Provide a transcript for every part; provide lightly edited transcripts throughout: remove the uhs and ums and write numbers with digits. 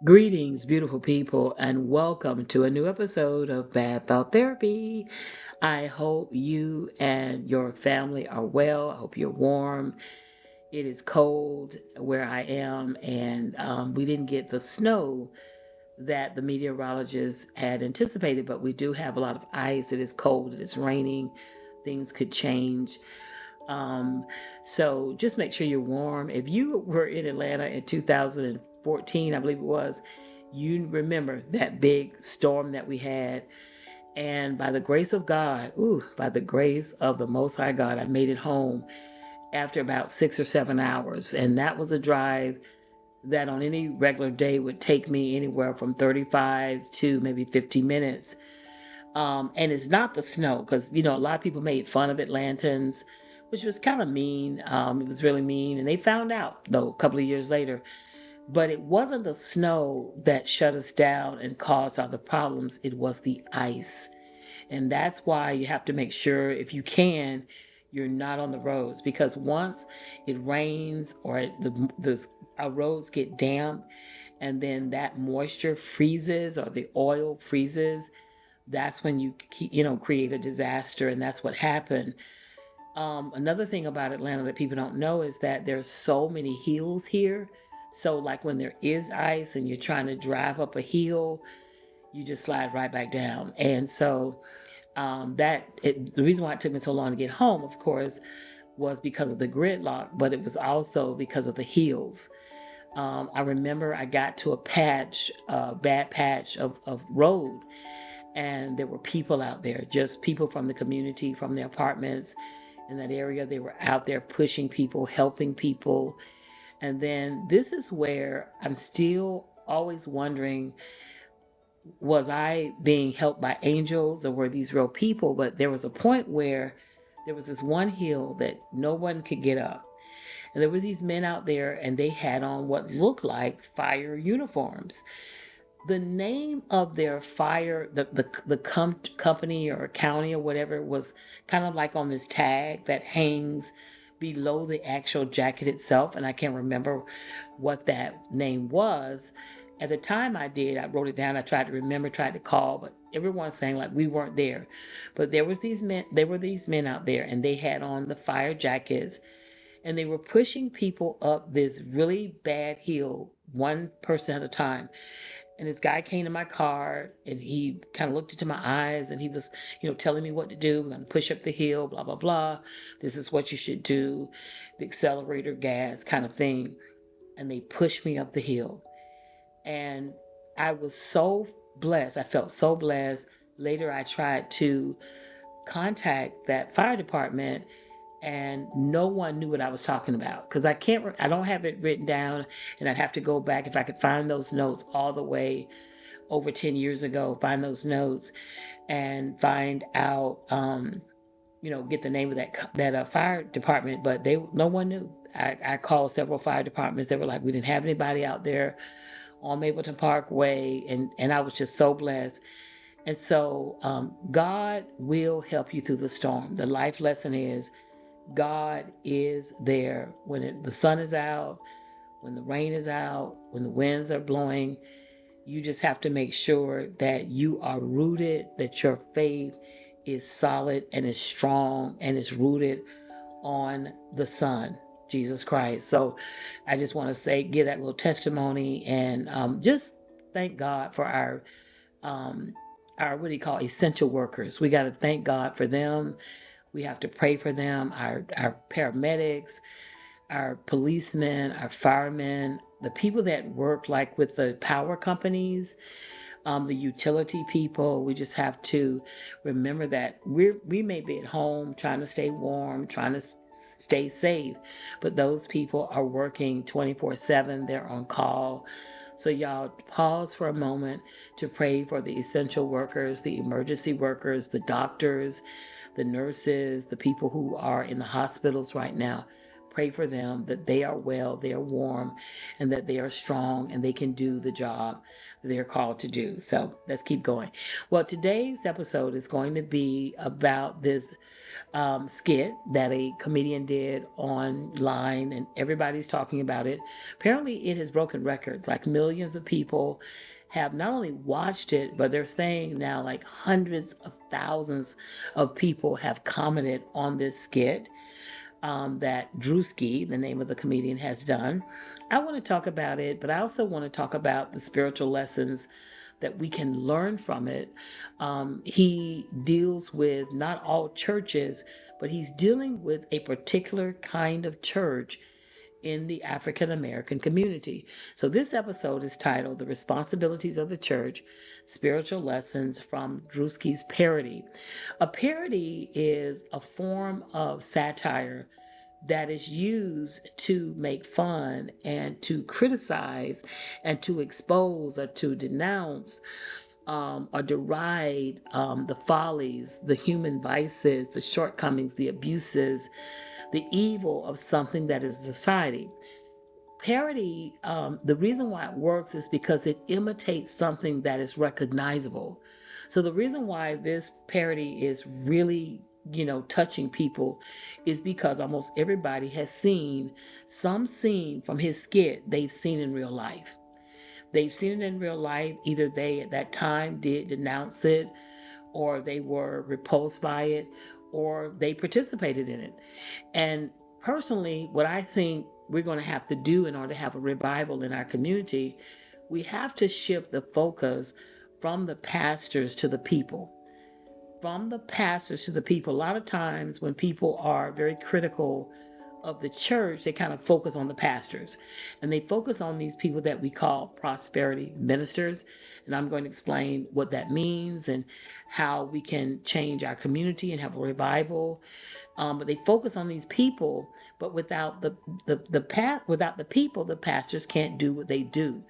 Greetings, beautiful people, and welcome to a new episode of Bad Thought Therapy. I hope you and your family are well. I hope you're warm. It is cold where I am, and we didn't get the snow that the meteorologists had anticipated, but we do have a lot of ice. It is cold, it is raining, things could change. Um, so just make sure you're warm. If you were in Atlanta in 2014, I believe it was, you remember that big storm that we had. And by the grace of God, by the grace of the Most High God, I made it home after about 6 or 7 hours. And that was a drive that on any regular day would take me anywhere from 35 to maybe 50 minutes. And it's not the snow because, a lot of people made fun of Atlantans, which was kind of mean. It was really mean. And they found out, though, a couple of years later. But it wasn't the snow that shut us down and caused all the problems. It was the ice. And that's why you have to make sure, if you can, you're not on the roads because once it rains or our roads get damp and then that moisture freezes or the oil freezes, that's when you create a disaster, and that's what happened. Another thing about Atlanta that people don't know is that there's so many hills here. So like when there is ice and you're trying to drive up a hill, you just slide right back down. And so the reason why it took me so long to get home, of course, was because of the gridlock, but it was also because of the hills. I remember I got to a bad patch of road, and there were people out there, just people from the community, from the apartments in that area. They were out there pushing people, helping people. And then this is where I'm still always wondering, was I being helped by angels or were these real people? But there was a point where there was this one hill that no one could get up. And there was these men out there and they had on what looked like fire uniforms. The name of their fire, the company or county or whatever, was kind of like on this tag that hangs below the actual jacket itself, and I can't remember what that name was. At the time I did, I wrote it down. I tried to remember, tried to call, but everyone's saying like we weren't there. But there were these men out there, and they had on the fire jackets, and they were pushing people up this really bad hill, one person at a time. And this guy came to my car and he kind of looked into my eyes and he was, telling me what to do. We're going to push up the hill, blah, blah, blah. This is what you should do. The accelerator gas kind of thing. And they pushed me up the hill. And I was so blessed. I felt so blessed. Later, I tried to contact that fire department and no one knew what I was talking about because I don't have it written down, and I'd have to go back if I could find those notes all the way over 10 years ago, find those notes and find out, get the name of that fire department, but no one knew. I called several fire departments. They were like, we didn't have anybody out there on Mapleton Parkway, and I was just so blessed. And so God will help you through the storm. The life lesson is God is there when the sun is out, when the rain is out, when the winds are blowing. You just have to make sure that you are rooted, that your faith is solid and is strong and is rooted on the Son, Jesus Christ. So I just want to give that little testimony and just thank God for um, our what do you call essential workers. We got to thank God for them. We have to pray for them, our paramedics, our policemen, our firemen, the people that work like with the power companies, the utility people. We just have to remember that we may be at home trying to stay warm, trying to stay safe, but those people are working 24/7. They're on call. So y'all pause for a moment to pray for the essential workers, the emergency workers, the doctors, the nurses, the people who are in the hospitals right now. pray for them that they are well, they are warm, and that they are strong and they can do the job that they're called to do. So let's keep going. Well, today's episode is going to be about this skit that a comedian did online, and everybody's talking about it. Apparently, it has broken records. Like millions of people have not only watched it, but they're saying now like hundreds of thousands of people have commented on this skit that Druski, the name of the comedian, has done. I want to talk about it, but I also want to talk about the spiritual lessons that we can learn from it. He deals with not all churches, but he's dealing with a particular kind of church in the African American community. So this episode is titled The Responsibilities of the Church, Spiritual Lessons from Druski's Parody. A parody is a form of satire that is used to make fun and to criticize and to expose or to denounce or deride the follies, the human vices, the shortcomings, the abuses, the evil of something that is society. Parody, the reason why it works is because it imitates something that is recognizable. So the reason why this parody is really, touching people is because almost everybody has seen some scene from his skit they've seen in real life. They've seen it in real life. Either they at that time did denounce it, or they were repulsed by it, or they participated in it. And personally, what I think we're going to have to do in order to have a revival in our community, we have to shift the focus from the pastors to the people. From the pastors to the people. A lot of times when people are very critical of the church, they kind of focus on the pastors, and they focus on these people that we call prosperity ministers. And I'm going to explain what that means and how we can change our community and have a revival. But they focus on these people, but without without the people, the pastors can't do what they do.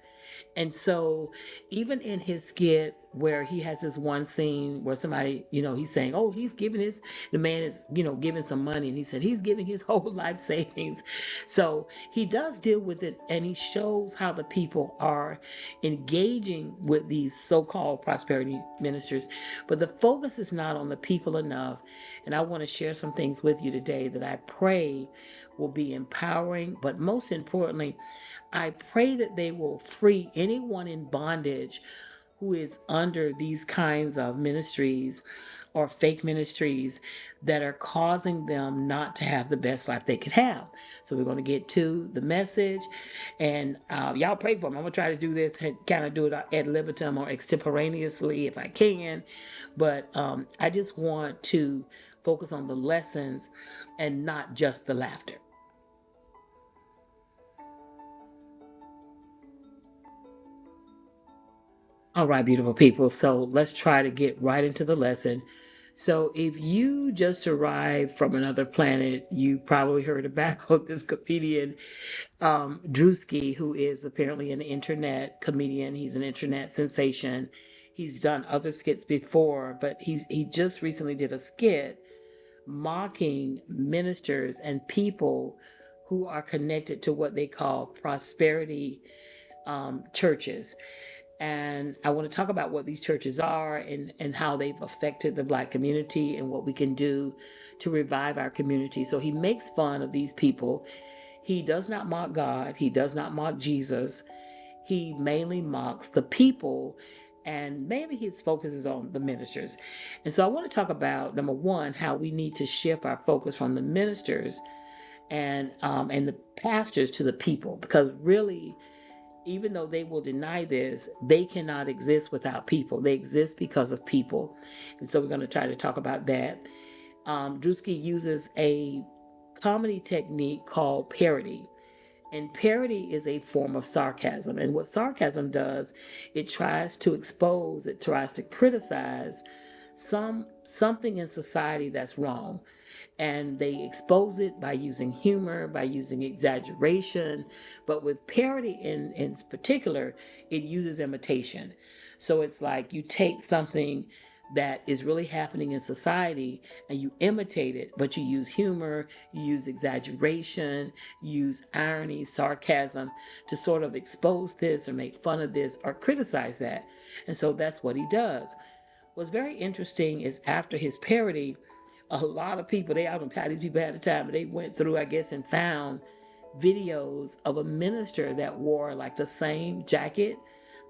And so even in his skit where he has this one scene where somebody, he's saying, oh, the man is, giving some money. And he said he's giving his whole life savings. So he does deal with it, and he shows how the people are engaging with these so-called prosperity ministers. But the focus is not on the people enough. And I want to share some things with you today that I pray will be empowering, but most importantly, I pray that they will free anyone in bondage who is under these kinds of ministries or fake ministries that are causing them not to have the best life they could have. So we're going to get to the message, and y'all pray for me. I'm going to try to do this and kind of do it ad libitum or extemporaneously if I can, but I just want to focus on the lessons and not just the laughter. All right, beautiful people. So let's try to get right into the lesson. So if you just arrived from another planet, you probably heard about this comedian, Druski, who is apparently an internet comedian. He's an internet sensation. He's done other skits before, but he just recently did a skit mocking ministers and people who are connected to what they call prosperity churches. And I want to talk about what these churches are, and how they've affected the Black community and what we can do to revive our community. So he makes fun of these people. He does not mock God. He does not mock Jesus. He mainly mocks the people, and mainly his focus is on the ministers. And so I want to talk about, number one, how we need to shift our focus from the ministers and the pastors to the people, because really, even though they will deny this, they cannot exist without people. They exist because of people. And so we're going to try to talk about that. Druski uses a comedy technique called parody. And parody is a form of sarcasm. And what sarcasm does, it tries to expose, it tries to criticize something in society that's wrong. And they expose it by using humor, by using exaggeration. But with parody in particular, it uses imitation. So it's like you take something that is really happening in society, and you imitate it, but you use humor, you use exaggeration, you use irony, sarcasm to sort of expose this or make fun of this or criticize that. And so that's what he does. What's very interesting is after his parody, a lot of people, they haven't these people at the time, but they went through, I guess, and found videos of a minister that wore like the same jacket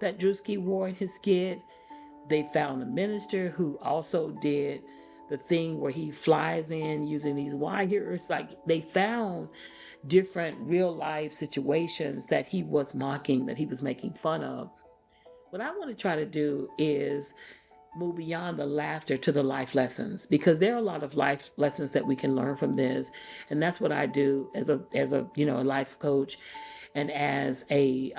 that Druski wore in his skit. They found a minister who also did the thing where he flies in using these wires. Like they found different real life situations that he was mocking, that he was making fun of. What I want to try to do is move beyond the laughter to the life lessons, because there are a lot of life lessons that we can learn from this. And that's what I do as a a life coach, and as a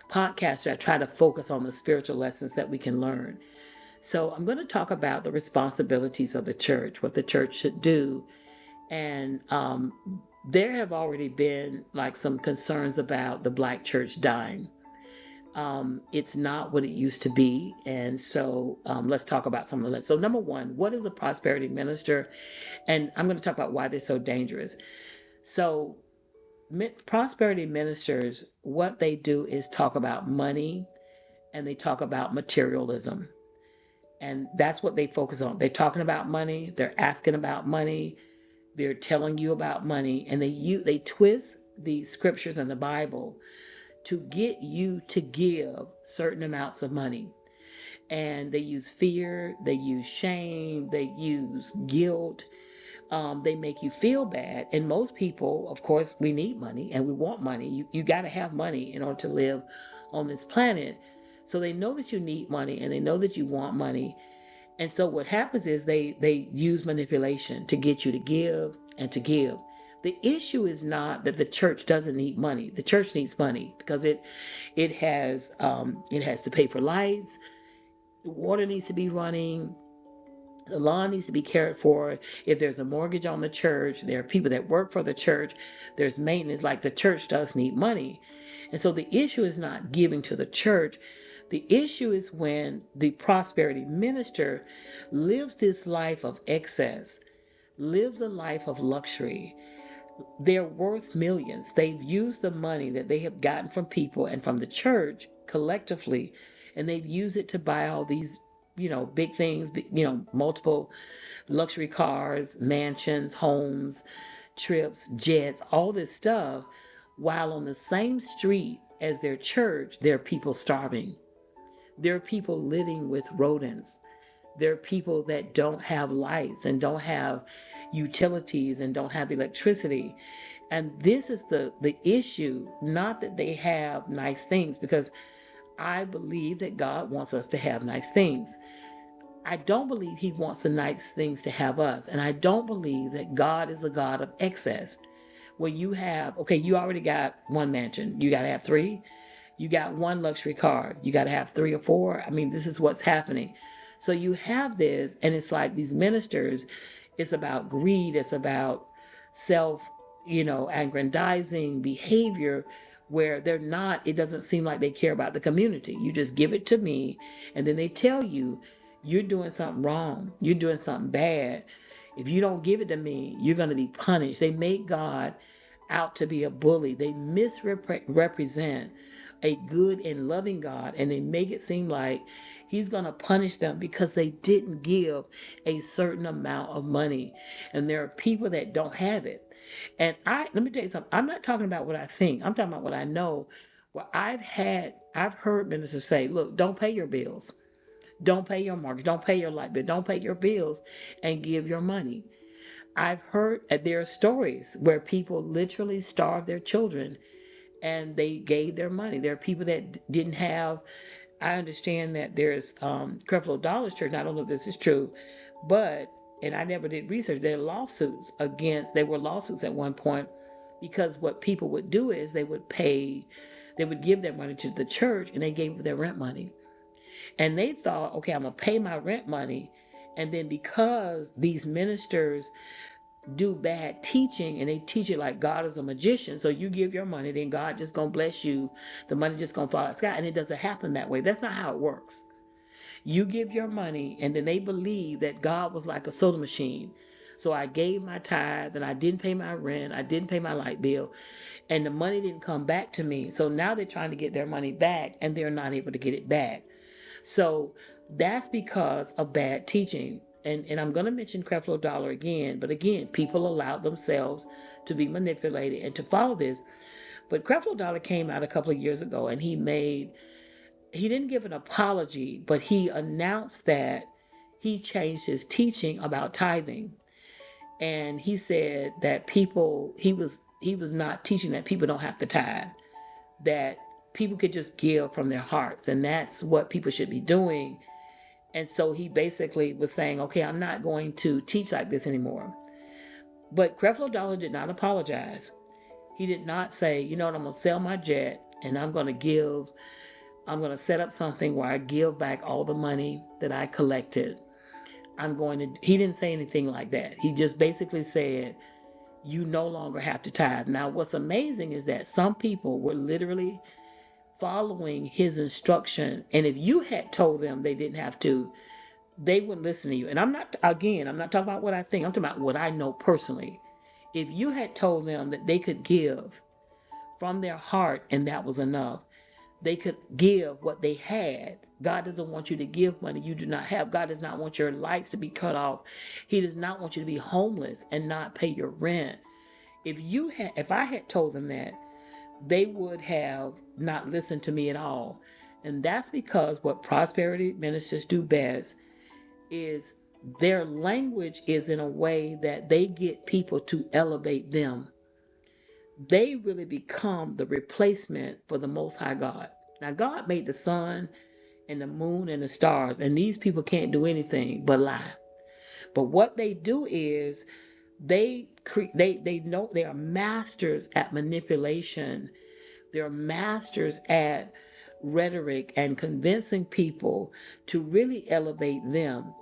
podcaster. I try to focus on the spiritual lessons that we can learn. So I'm going to talk about the responsibilities of the church, what the church should do. And there have already been like some concerns about the black church dying. It's not what it used to be. And so let's talk about some of that. So number one, what is a prosperity minister? And I'm going to talk about why they're so dangerous. So prosperity ministers, what they do is talk about money, and they talk about materialism. And that's what they focus on. They're talking about money. They're asking about money. They're telling you about money. And they twist the scriptures in the Bible to get you to give certain amounts of money. And they use fear, they use shame, they use guilt. They make you feel bad. And most people, of course, we need money and we want money. You got to have money in order to live on this planet. So they know that you need money and they know that you want money. And so what happens is they use manipulation to get you to give and to give. The issue is not that the church doesn't need money. The church needs money because it has to pay for lights, the water needs to be running, the lawn needs to be cared for. If there's a mortgage on the church, there are people that work for the church, there's maintenance. Like the church does need money. And so the issue is not giving to the church. The issue is when the prosperity minister lives this life of excess, lives a life of luxury. They're worth millions. They've used the money that they have gotten from people and from the church collectively, and they've used it to buy all these, big things, multiple luxury cars, mansions, homes, trips, jets, all this stuff, while on the same street as their church, there are people starving. There are people living with rodents. There are people that don't have lights and don't have utilities and don't have electricity. And this is the issue, not that they have nice things, because I believe that God wants us to have nice things. I don't believe he wants the nice things to have us. And I don't believe that God is a God of excess. Where you have, okay, you already got one mansion. You got to have three. You got one luxury car. You got to have three or four. I mean, this is what's happening. So you have this, and it's like these ministers, it's about greed, it's about self, aggrandizing behavior, where they're not, it doesn't seem like they care about the community. You just give it to me, and then they tell you, you're doing something wrong, you're doing something bad. If you don't give it to me, you're going to be punished. They make God out to be a bully. They misrepresent a good and loving God, and they make it seem like he's going to punish them because they didn't give a certain amount of money. And there are people that don't have it. And let me tell you something. I'm not talking about what I think. I'm talking about what I know. Well, I've heard ministers say, look, don't pay your bills. Don't pay your mortgage. Don't pay your light bill. Don't pay your bills and give your money. I've heard there are stories where people literally starved their children and they gave their money. There are people that didn't have. I understand that there's Creflo Dollar's church. I don't know if this is true, but, and I never did research, there were lawsuits at one point, because what people would do is they would give their money to the church, and they gave their rent money. And they thought, okay, I'm going to pay my rent money. And then because these ministers do bad teaching, and they teach it like God is a magician, so you give your money, then God just gonna bless you, the money just gonna fall out of the sky. And it doesn't happen that way. That's not how it works. You give your money, and then they believe that God was like a soda machine. So I gave my tithe, and I didn't pay my rent, I didn't pay my light bill, and the money didn't come back to me. So now they're trying to get their money back, and they're not able to get it back. So that's because of bad teaching. And I'm going to mention Creflo Dollar again, but again, people allow themselves to be manipulated and to follow this. But Creflo Dollar came out a couple of years ago, and he didn't give an apology, but he announced that he changed his teaching about tithing. And he said that he was not teaching that people don't have to tithe, that people could just give from their hearts, and that's what people should be doing. And so he basically was saying, okay, I'm not going to teach like this anymore. But Creflo Dollar did not apologize. He did not say, you know what, I'm going to sell my jet and I'm going to set up something where I give back all the money that I collected. He didn't say anything like that. He just basically said, you no longer have to tithe. Now, what's amazing is that some people were literally following his instruction. And if you had told them they didn't have to, they wouldn't listen to you. And I'm not talking about what I think. I'm talking about what I know personally. If you had told them that they could give from their heart and that was enough, they could give what they had. God doesn't want you to give money you do not have. God does not want your lights to be cut off. He does not want you to be homeless and not pay your rent. If I had told them that, they would have not listened to me at all. And that's because what prosperity ministers do best is their language is in a way that they get people to elevate them. They really become the replacement for the Most High God. Now, God made the sun and the moon and the stars, and these people can't do anything but lie. But what they do is they know they are masters at manipulation. They're masters at rhetoric and convincing people to really elevate them.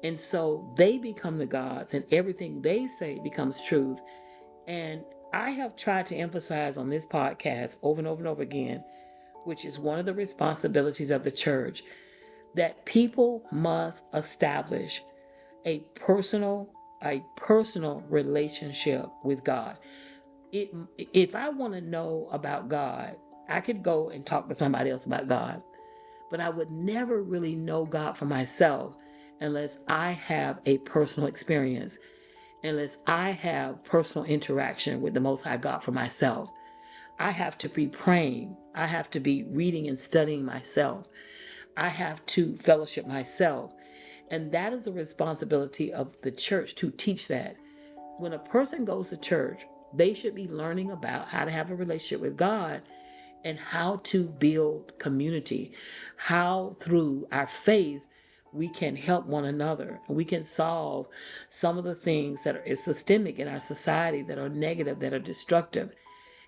And so they become the gods, and everything they say becomes truth. And I have tried to emphasize on this podcast over and over and over again, which is one of the responsibilities of the church, that people must establish a personal relationship with God. If I want to know about God, I could go and talk to somebody else about God, but I would never really know God for myself unless I have a personal experience, unless I have personal interaction with the Most High God for myself. I have to be praying. I have to be reading and studying myself. I have to fellowship myself. And that is a responsibility of the church to teach that. When a person goes to church, they should be learning about how to have a relationship with God and how to build community, how through our faith we can help one another. We can solve some of the things that are systemic in our society, that are negative, that are destructive.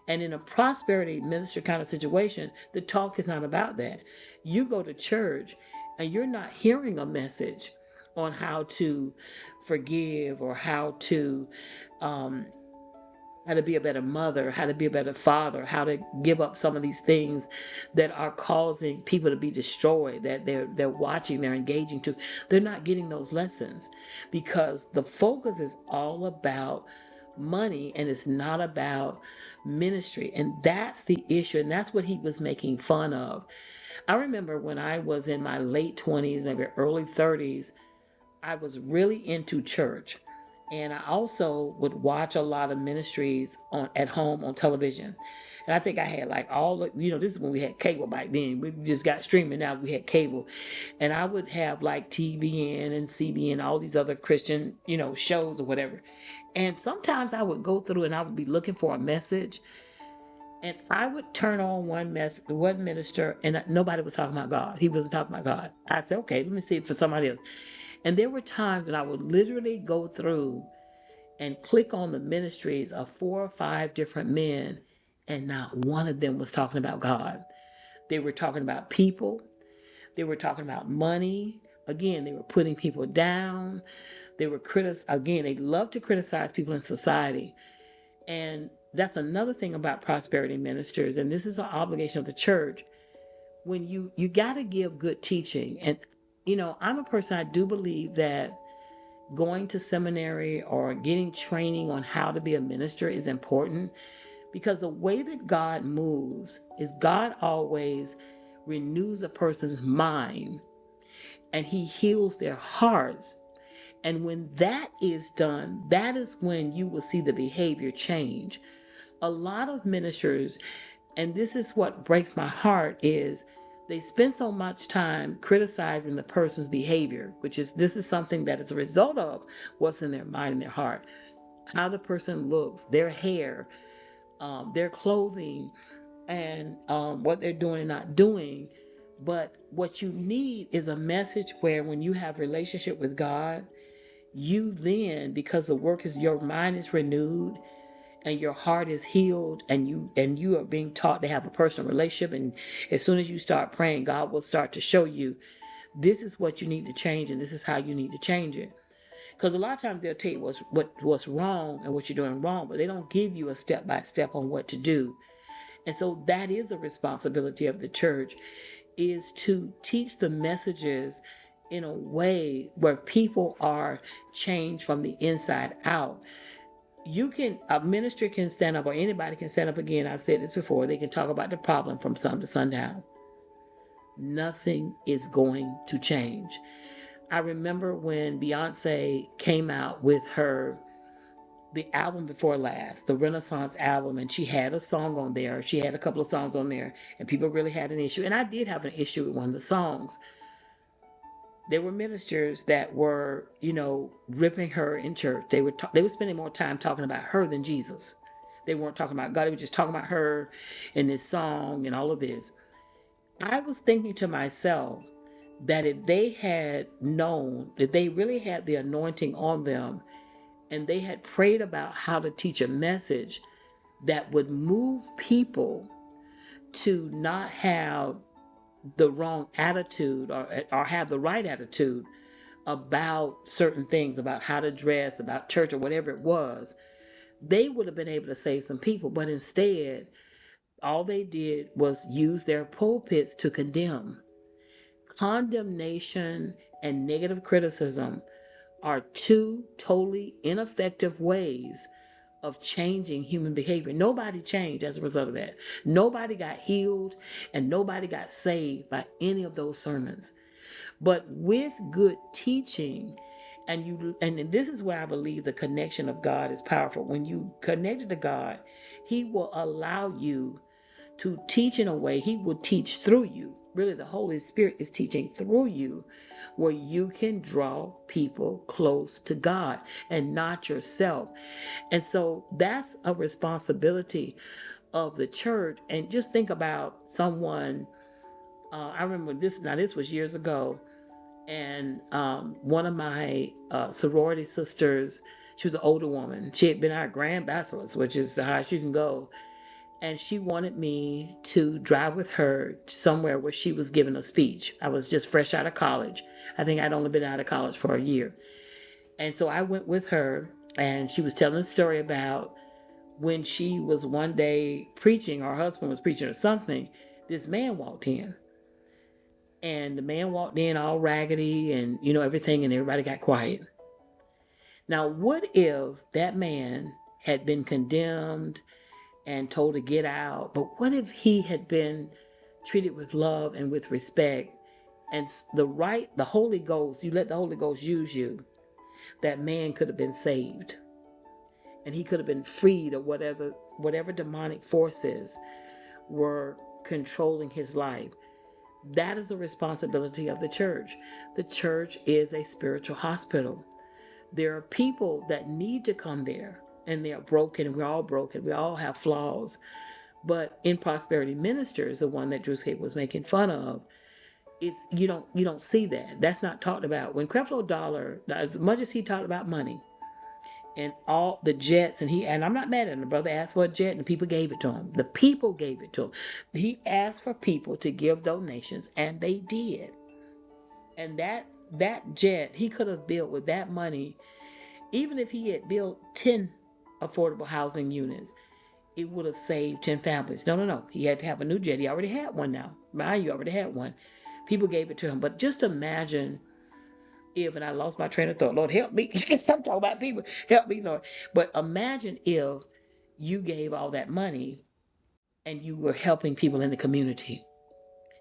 And in a prosperity ministry kind of situation, the talk is not about that. You go to church and you're not hearing a message on how to forgive or um, how to be a better mother, how to be a better father, how to give up some of these things that are causing people to be destroyed, that they're watching, they're engaging to. They're not getting those lessons because the focus is all about money and it's not about ministry. And that's the issue. And that's what he was making fun of. I remember when I was in my late 20s, maybe early 30s, I was really into church. And I also would watch a lot of ministries at home on television. And I think I had like this is when we had cable back then. We just got streaming now. We had cable. And I would have like TBN and CBN, all these other Christian, shows or whatever. And sometimes I would go through and I would be looking for a message. And I would turn on one minister, and nobody was talking about God. He wasn't talking about God. I said, okay, let me see it for somebody else. And there were times when I would literally go through and click on the ministries of 4 or 5 different men, and not one of them was talking about God. They were talking about people. They were talking about money. Again, they were putting people down. They love to criticize people in society. And that's another thing about prosperity ministers, and this is an obligation of the church. When you got to give good teaching, and I'm a person, I do believe that going to seminary or getting training on how to be a minister is important, because the way that God moves is God always renews a person's mind and he heals their hearts. And when that is done, that is when you will see the behavior change. A lot of ministers, and this is what breaks my heart, is they spend so much time criticizing the person's behavior, which is, this is something that is a result of what's in their mind and their heart, how the person looks, their hair, their clothing, and what they're doing and not doing. But what you need is a message where when you have relationship with God, you then, because the work is, your mind is renewed and your heart is healed, and you are being taught to have a personal relationship, and as soon as you start praying, God will start to show you, this is what you need to change and this is how you need to change it. Because a lot of times they'll tell you what's wrong and what you're doing wrong, but they don't give you a step by step on what to do. And so that is a responsibility of the church, is to teach the messages in a way where people are changed from the inside out. A minister can stand up, or anybody can stand up, again, I've said this before, they can talk about the problem from sun to sundown. Nothing is going to change. I remember when Beyonce came out with the album before last, the Renaissance album, and she had a song on there. She had a couple of songs on there, and people really had an issue. And I did have an issue with one of the songs. There were ministers that were, ripping her in church. They were spending more time talking about her than Jesus. They weren't talking about God. They were just talking about her in this song and all of this. I was thinking to myself that if they had known that they really had the anointing on them, and they had prayed about how to teach a message that would move people to not have the wrong attitude, or have the right attitude about certain things, about how to dress, about church, or whatever it was, they would have been able to save some people. But instead, all they did was use their pulpits to condemn. Condemnation and negative criticism are two totally ineffective ways of changing human behavior. Nobody changed as a result of that. Nobody got healed and nobody got saved by any of those sermons. But with good teaching, and this is where I believe the connection of God is powerful. When you connected to God, he will allow you to teach in a way, he will teach through you. Really, the Holy Spirit is teaching through you, where you can draw people close to God and not yourself. And so that's a responsibility of the church. And just think about someone, I remember this was years ago, and one of my sorority sisters, she was an older woman. She had been our grand bacheloress, which is the highest you can go. And she wanted me to drive with her somewhere where she was giving a speech. I was just fresh out of college. I think I'd only been out of college for a year. And so I went with her, and she was telling a story about when she was one day preaching, her husband was preaching or something, this man walked in. And the man walked in all raggedy and, everything, and everybody got quiet. Now, what if that man had been condemned and told to get out? But what if he had been treated with love and with respect, and the Holy Ghost, you let the Holy Ghost use you, that man could have been saved, and he could have been freed of whatever demonic forces were controlling his life. That is a responsibility of the church. The church is a spiritual hospital. There are people that need to come there, and they are broken, and we're all broken. We all have flaws. But in Prosperity Ministers, the one that Druski was making fun of, it's you don't see that. That's not talked about. When Creflo Dollar, as much as he talked about money and all the jets, and I'm not mad at him. The brother asked for a jet and the people gave it to him. The people gave it to him. He asked for people to give donations, and they did. And that jet he could have built with that money. Even if he had built 10 affordable housing units, it would have saved 10 families. No. He had to have a new jet. He already had one now. Mind you, already had one. People gave it to him. But just imagine if, and I lost my train of thought. Lord, help me. I'm talking about people. Help me, Lord. But imagine if you gave all that money and you were helping people in the community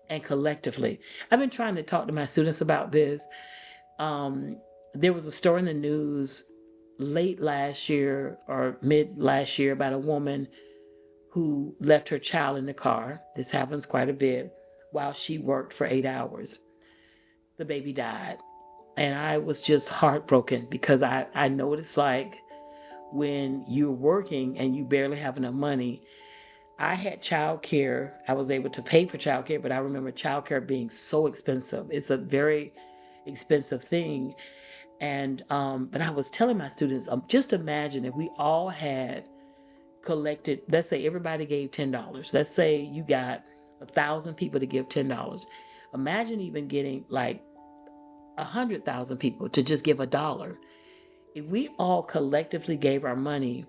and collectively. I've been trying to talk to my students about this. Um, there was a story in the news late last year or mid last year about a woman who left her child in the car. This happens quite a bit while she worked for 8 hours. The baby died. And I was just heartbroken because I know what it's like when you're working and you barely have enough money. I had child care. I was able to pay for child care, but I remember child care being so expensive. It's a very expensive thing. And but I was telling my students, just imagine if we all had collected, let's say everybody gave $10. Let's say you got 1,000 people to give $10. Imagine even getting like 100,000 people to just give $1. If we all collectively gave our money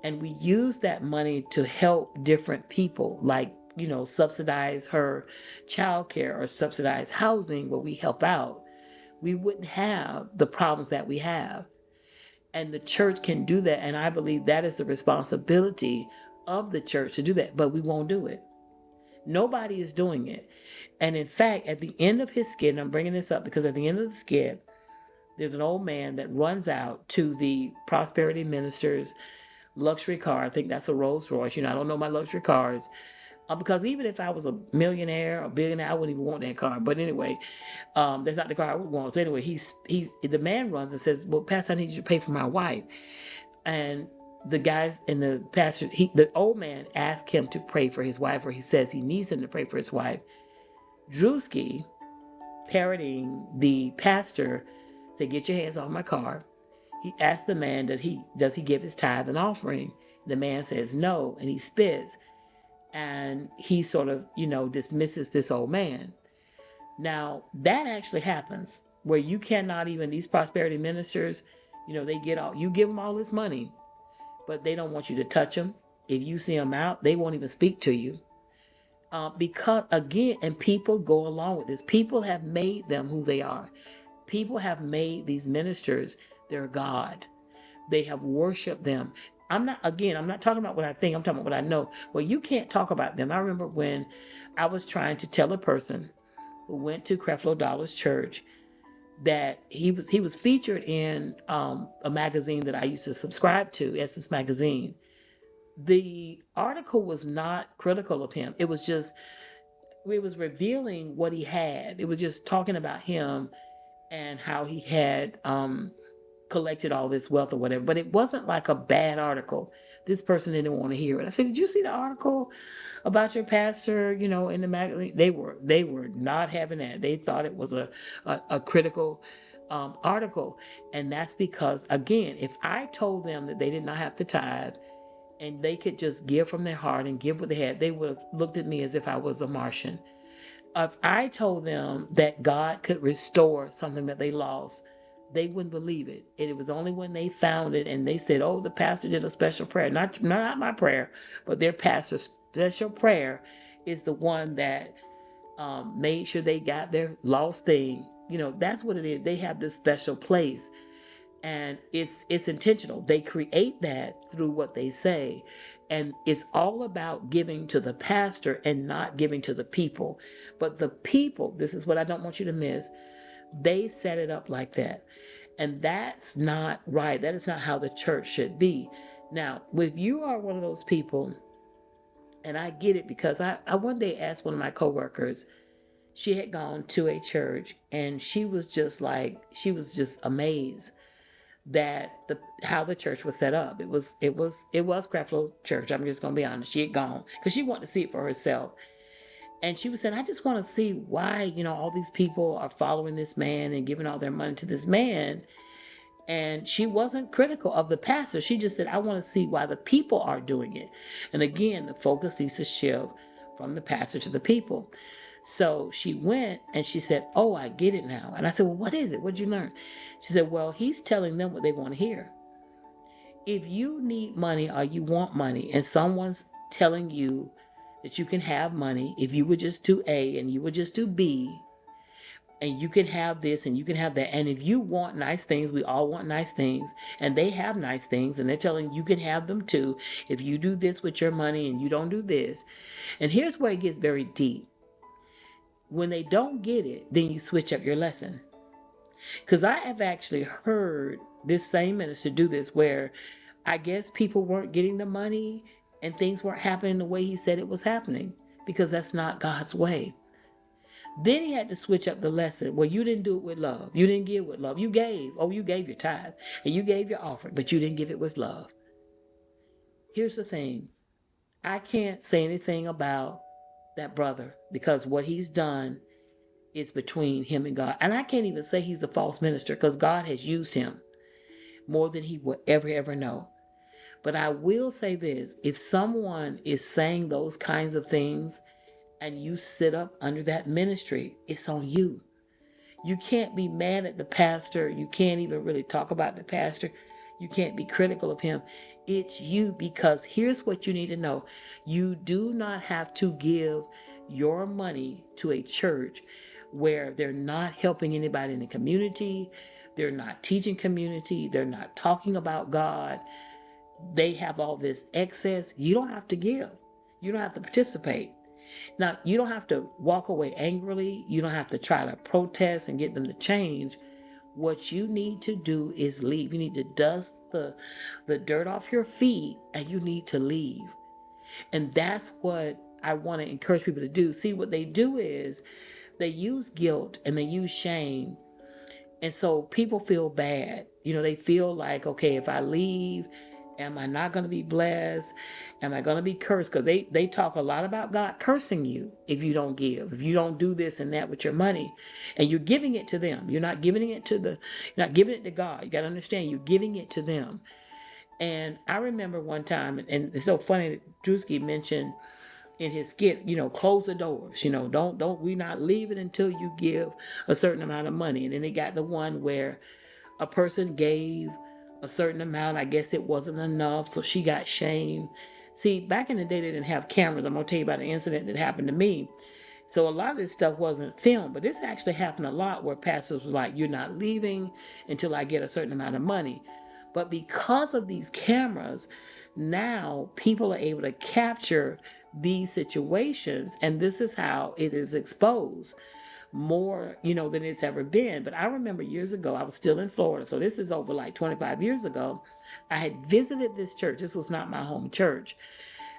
and we used that money to help different people, like, subsidize her child care or subsidize housing where we help out, we wouldn't have the problems that we have. And the church can do that. And I believe that is the responsibility of the church to do that. But we won't do it. Nobody is doing it. And in fact, at the end of his skit, and I'm bringing this up because at the end of the skit, there's an old man that runs out to the prosperity minister's luxury car. I think that's a Rolls Royce. I don't know my luxury cars. Because even if I was a millionaire or billionaire, I wouldn't even want that car. But anyway, that's not the car I would want. So anyway, the man runs and says, "Well, Pastor, I need you to pay for my wife." And the guys and the pastor, the old man asked him to pray for his wife, or he says he needs him to pray for his wife. Druski, parodying the pastor, said, "Get your hands off my car." He asked the man, does he give his tithe and offering? The man says no, and he spits. And he sort of, dismisses this old man. Now, that actually happens where you cannot even, these prosperity ministers, they you give them all this money, but they don't want you to touch them. If you see them out, they won't even speak to you. Because, again, and people go along with this. People have made them who they are. People have made these ministers their God. They have worshiped them. I'm not talking about what I think, I'm talking about what I know. Well, you can't talk about them. I remember when I was trying to tell a person who went to Creflo Dollar's church that he was featured in a magazine that I used to subscribe to, Essence Magazine. The article was not critical of him. It was revealing what he had. It was just talking about him and how he had collected all this wealth or whatever. But it wasn't like a bad article. This person didn't want to hear it. I said, "Did you see the article about your pastor, in the magazine?" They were not having that. They thought it was a critical article. And that's because, again, if I told them that they did not have to tithe and they could just give from their heart and give what they had, they would have looked at me as if I was a Martian. If I told them that God could restore something that they lost, they wouldn't believe it. And it was only when they found it and they said, "Oh, the pastor did a special prayer." Not my prayer, but their pastor's special prayer is the one that made sure they got their lost thing. That's what it is. They have this special place. And it's intentional. They create that through what they say. And it's all about giving to the pastor and not giving to the people. But the people, this is what I don't want you to miss, they set it up like that. And that's not right. That is not how the church should be. Now, if you are one of those people, and I get it because I one day asked one of my coworkers, she had gone to a church and she was just amazed that how the church was set up. It was Creflo Church. I'm just gonna be honest. She had gone because she wanted to see it for herself. And she was saying, "I just want to see why, all these people are following this man and giving all their money to this man." And she wasn't critical of the pastor. She just said, "I want to see why the people are doing it." And again, the focus needs to shift from the pastor to the people. So she went and she said, "Oh, I get it now." And I said, "Well, what is it? What did you learn?" She said, "Well, he's telling them what they want to hear. If you need money or you want money and someone's telling you that you can have money if you would just do A and you would just do B, and you can have this and you can have that. And if you want nice things, we all want nice things, and they have nice things, and they're telling you can have them too if you do this with your money and you don't do this. And here's where it gets very deep. When they don't get it, then you switch up your lesson. Because I have actually heard this same minister do this where I guess people weren't getting the money and things weren't happening the way he said it was happening, because that's not God's way. Then he had to switch up the lesson. Well, you didn't do it with love. You didn't give with love. You gave. Oh, you gave your tithe and you gave your offering, but you didn't give it with love. Here's the thing. I can't say anything about that brother because what he's done is between him and God. And I can't even say he's a false minister because God has used him more than he will ever know. But I will say this, if someone is saying those kinds of things and you sit up under that ministry, it's on you. You can't be mad at the pastor. You can't even really talk about the pastor. You can't be critical of him. It's you, because here's what you need to know. You do not have to give your money to a church where they're not helping anybody in the community. They're not teaching community. They're not talking about God. They have all this excess. You don't have to give. You don't have to participate. Now, you don't have to walk away angrily. You don't have to try to protest and get them to change. What you need to do is leave. You need to dust the dirt off your feet and you need to leave. And that's what I want to encourage people to do. See, what they do is they use guilt and they use shame. And so people feel bad. They feel like, okay, if I leave, am I not going to be blessed? Am I going to be cursed? Because they talk a lot about God cursing you if you don't give, if you don't do this and that with your money. And you're giving it to them. You're not giving it to God. You got to understand, you're giving it to them. And I remember one time, and it's so funny that Druski mentioned in his skit, close the doors, don't we not leave it until you give a certain amount of money. And then they got the one where a person gave a certain amount. I guess it wasn't enough, so she got shamed. See, back in the day, they didn't have cameras. I'm going to tell you about an incident that happened to me. So a lot of this stuff wasn't filmed, but this actually happened a lot where pastors were like, you're not leaving until I get a certain amount of money. But because of these cameras, now people are able to capture these situations, and this is how it is exposed more, than it's ever been. But I remember years ago, I was still in Florida, so this is over like 25 years ago. I had visited this church. This was not my home church.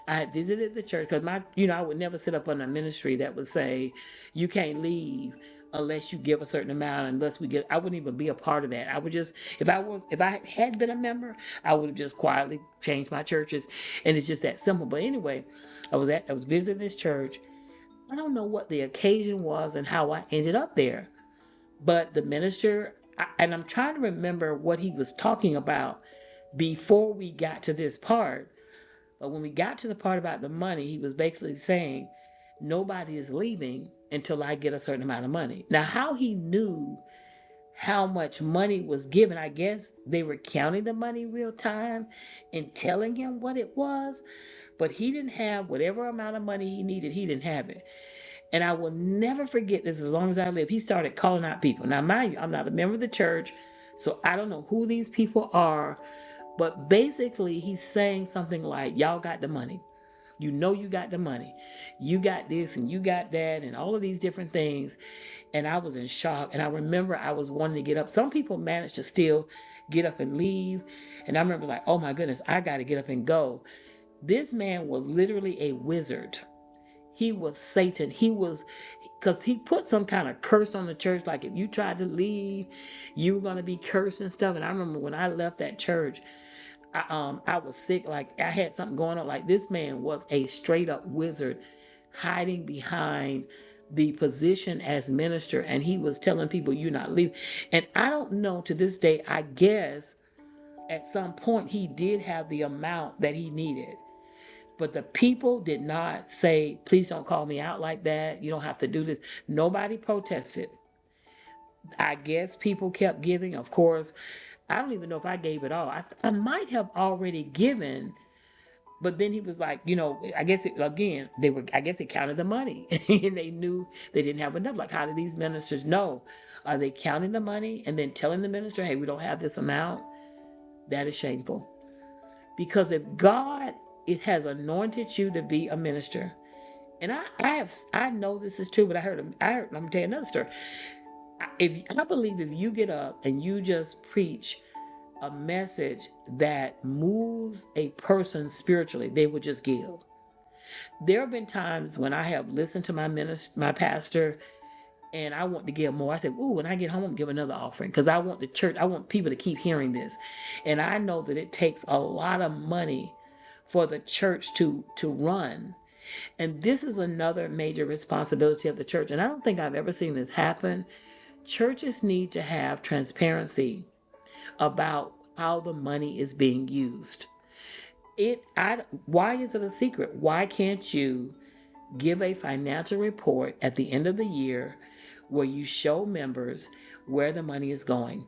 I had visited the church because I would never sit up on a ministry that would say you can't leave unless you give a certain amount, I wouldn't even be a part of that. I would just, if I had been a member, I would have just quietly changed my churches, and it's just that simple. But anyway, I was visiting this church. I don't know what the occasion was and how I ended up there, but the minister, and I'm trying to remember what he was talking about before we got to this part. But when we got to the part about the money, he was basically saying, nobody is leaving until I get a certain amount of money. Now, how he knew how much money was given, I guess they were counting the money real time and telling him what it was, but he didn't have whatever amount of money he needed. He didn't have it. And I will never forget this as long as I live. He started calling out people. Now, mind you, I'm not a member of the church, so I don't know who these people are. But basically, he's saying something like, y'all got the money. You got the money. You got this and you got that and all of these different things. And I was in shock. And I remember I was wanting to get up. Some people managed to still get up and leave. And I remember like, oh my goodness, I got to get up and go. This man was literally a wizard. He was Satan. Because he put some kind of curse on the church. Like if you tried to leave, you were going to be cursed and stuff. And I remember when I left that church, I was sick. Like I had something going on. Like this man was a straight up wizard hiding behind the position as minister. And he was telling people, you're not leaving. And I don't know to this day, I guess at some point he did have the amount that he needed. But the people did not say, please don't call me out like that. You don't have to do this. Nobody protested. I guess people kept giving. Of course, I don't even know if I gave it all. I might have already given But then he was like, I guess I guess they counted the money and they knew they didn't have enough. Like, how do these ministers know? Are they counting the money and then telling the minister, hey, we don't have this amount? That is shameful. Because if God it has anointed you to be a minister, and I know this is true, but I'm gonna tell you another story. I believe if you get up and you just preach a message that moves a person spiritually, they will just give. There have been times when I have listened to my pastor, and I want to give more. I said, "Ooh, when I get home, I'm gonna give another offering because I want the church. I want people to keep hearing this." And I know that it takes a lot of money for the church to run. And this is another major responsibility of the church. And I don't think I've ever seen this happen. Churches need to have transparency about how the money is being used. Why is it a secret? Why can't you give a financial report at the end of the year where you show members where the money is going?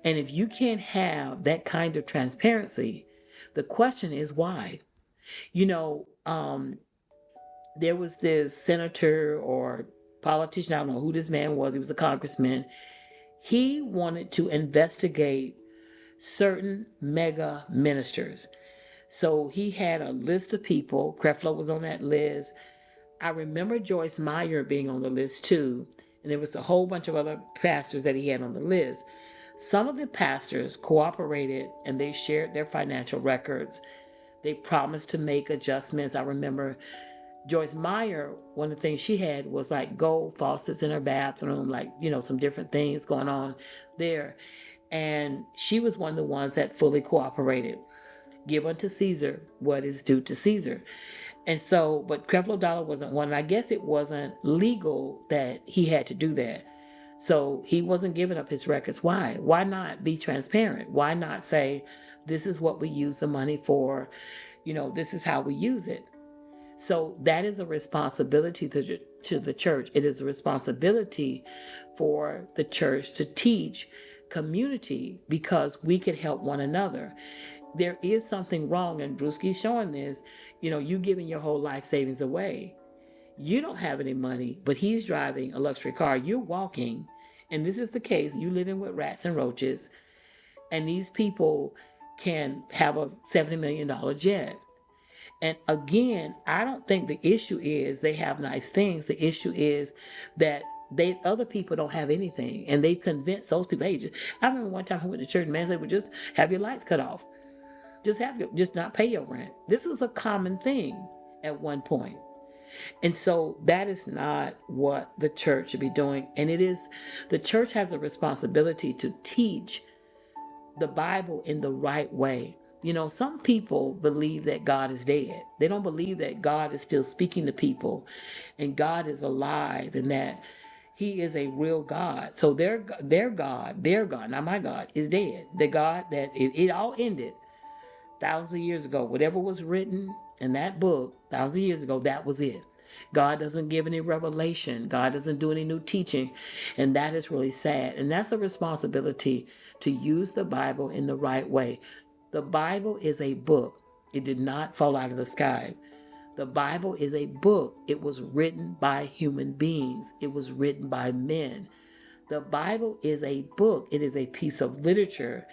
And if you can't have that kind of transparency, the question is why? You know, there was this senator or politician, I don't know who this man was, he was a congressman. He wanted to investigate certain mega ministers. So he had a list of people. Creflo was on that list. I remember Joyce Meyer being on the list too. And there was a whole bunch of other pastors that he had on the list. Some of the pastors cooperated and they shared their financial records. They promised to make adjustments. I remember Joyce Meyer, one of the things she had was like gold faucets in her bathroom, like, some different things going on there. And she was one of the ones that fully cooperated. Give unto Caesar what is due to Caesar. And so, but Creflo Dollar wasn't one. And I guess it wasn't legal that he had to do that. So he wasn't giving up his records. Why? Why not be transparent? Why not say, this is what we use the money for? This is how we use it. So that is a responsibility to the church. It is a responsibility for the church to teach community because we could help one another. There is something wrong, and Druski's showing this. You giving your whole life savings away. You don't have any money, but he's driving a luxury car. You're walking, and this is the case. You living with rats and roaches, and these people can have a $70 million jet. And again, I don't think the issue is they have nice things. The issue is that other people don't have anything, and they convince those people. Hey, I remember one time I went to church, and man said, "Well, just have your lights cut off. Just not pay your rent." This is a common thing at one point. And so that is not what the church should be doing. And the church has a responsibility to teach the Bible in the right way. Some people believe that God is dead. They don't believe that God is still speaking to people and God is alive and that he is a real God. So their God, not my God, is dead. The God that it all ended thousands of years ago. Whatever was written in that book thousands of years ago, that was it. God doesn't give any revelation. God doesn't do any new teaching. And that is really sad. And that's a responsibility to use the Bible in the right way. The Bible is a book. It did not fall out of the sky. The Bible is a book. It was written by human beings. It was written by men. The Bible is a book. It is a piece of literature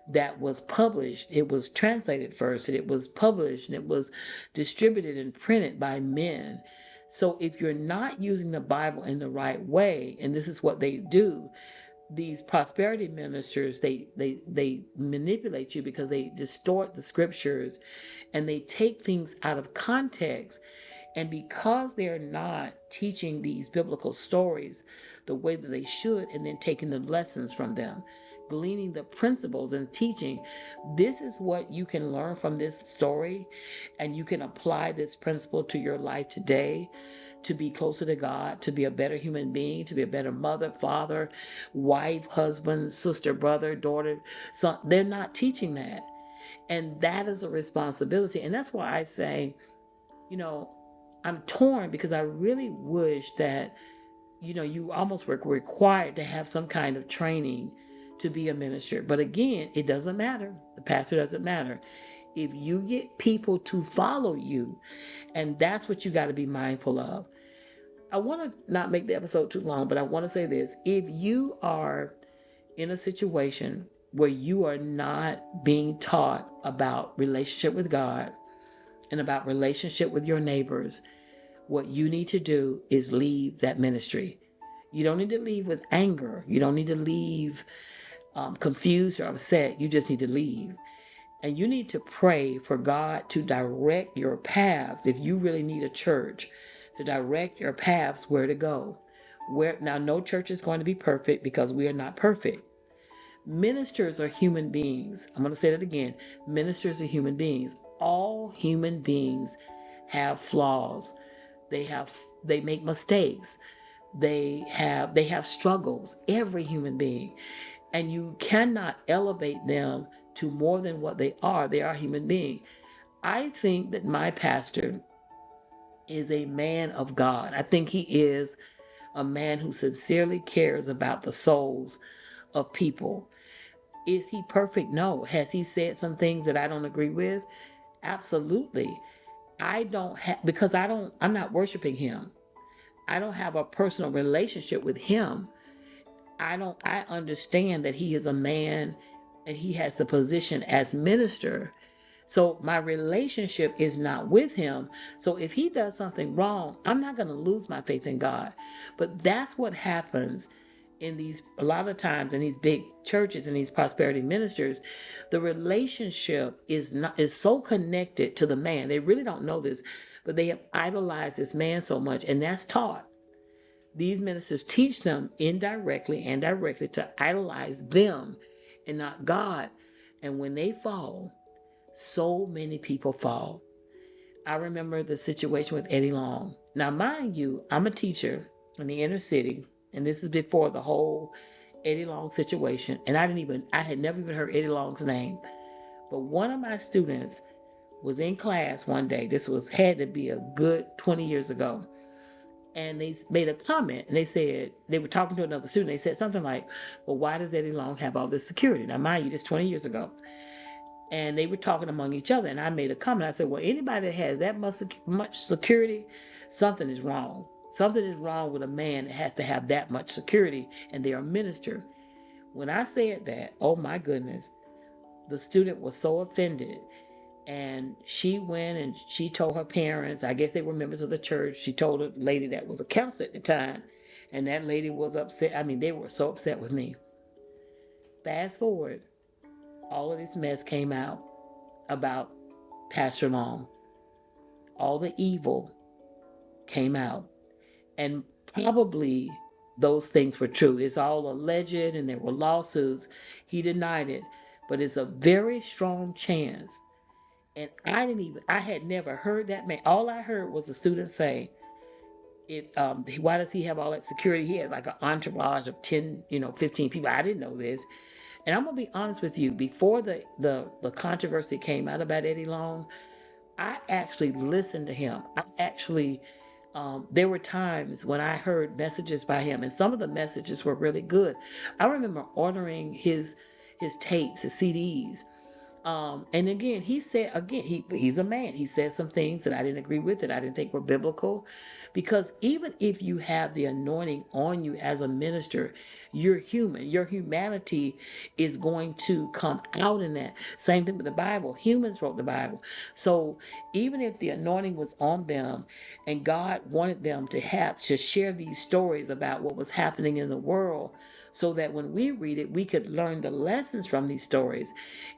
that was published. It was translated first, and it was published, and it was distributed and printed by men. So if you're not using the Bible in the right way, and this is what they do, these prosperity ministers, they manipulate you because they distort the scriptures and they take things out of context. And because they're not teaching these biblical stories the way that they should, and then taking the lessons from them, gleaning the principles and teaching, this is what you can learn from this story, and you can apply this principle to your life today to be closer to God, to be a better human being, to be a better mother, father, wife, husband, sister, brother, daughter, son. They're not teaching that. And that is a responsibility. And that's why I say, I'm torn because I really wish that, you almost were required to have some kind of training to be a minister. But again, it doesn't matter. The pastor doesn't matter. if you get people to follow you, and that's what you got to be mindful of. I want to not make the episode too long, but I want to say this. If you are in a situation where you are not being taught about relationship with God and about relationship with your neighbors, what you need to do is leave that ministry. You don't need to leave with anger. You don't need to leave confused or upset. You just need to leave. And you need to pray for God to direct your paths. If you really need a church, to direct your paths where to go. Where now, no church is going to be perfect because we are not perfect. Ministers are human beings. I'm going to say that again. Ministers are human beings. All human beings have flaws. They make mistakes. They have struggles. Every human being. And you cannot elevate them to more than what they are. They are human beings. I think that my pastor is a man of God. I think he is a man who sincerely cares about the souls of people. Is he perfect? No. Has he said some things that I don't agree with? Absolutely. I don't have, because I'm not worshiping him. I don't have a personal relationship with him. I understand that he is a man and he has the position as minister. So my relationship is not with him. So if he does something wrong, I'm not going to lose my faith in God. But that's what happens in these, a lot of times in these big churches and these prosperity ministers. The relationship is so connected to the man. They really don't know this, but they have idolized this man so much, and that's taught. These ministers teach them indirectly and directly to idolize them and not God. And when they fall, so many people fall. I remember the situation with Eddie Long. Now, mind you, I'm a teacher in the inner city, and this is before the whole Eddie Long situation. And I had never even heard Eddie Long's name. But one of my students was in class one day. Had to be a good 20 years ago. And they made a comment, and they said, they were talking to another student. They said something like, well, why does Eddie Long have all this security? Now, mind you, this 20 years ago. And they were talking among each other, and I made a comment. I said, well, anybody that has that much security, something is wrong. Something is wrong with a man that has to have that much security, and they are a minister. When I said that, oh my goodness, the student was so offended. And she went and she told her parents, I guess they were members of the church. She told a lady that was a counselor at the time, and that lady was upset. I mean, they were so upset with me. Fast forward, all of this mess came out about Pastor Long. All the evil came out. And probably those things were true. It's all alleged and there were lawsuits. He denied it. But it's a very strong chance. And I had never heard that man. All I heard was a student say, why does he have all that security? He had like an entourage of 10, 15 people. I didn't know this. And I'm going to be honest with you. Before the controversy came out about Eddie Long, I actually listened to him. There were times when I heard messages by him, and some of the messages were really good. I remember ordering his tapes, his CDs. And again, he's a man. He said some things that I didn't agree with, that I didn't think were biblical. Because even if you have the anointing on you as a minister, you're human. Your humanity is going to come out in that. Same thing with the Bible. Humans wrote the Bible. So even if the anointing was on them and God wanted them to share these stories about what was happening in the world, so that when we read it, we could learn the lessons from these stories.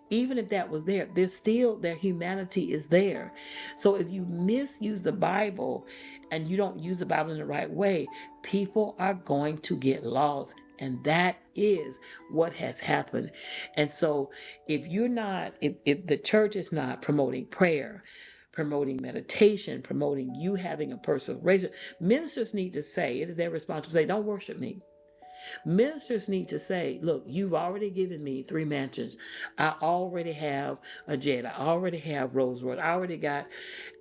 Even if that was there, there's still, their humanity is there. So if you misuse the Bible and you don't use the Bible in the right way, people are going to get lost. And that is what has happened. And so if the church is not promoting prayer, promoting meditation, promoting you having a personal relationship, ministers need to say, it is their responsibility to say, don't worship me. Ministers need to say, look, you've already given me 3 mansions. I already have a jet. I already have Rolls Royce. I already got,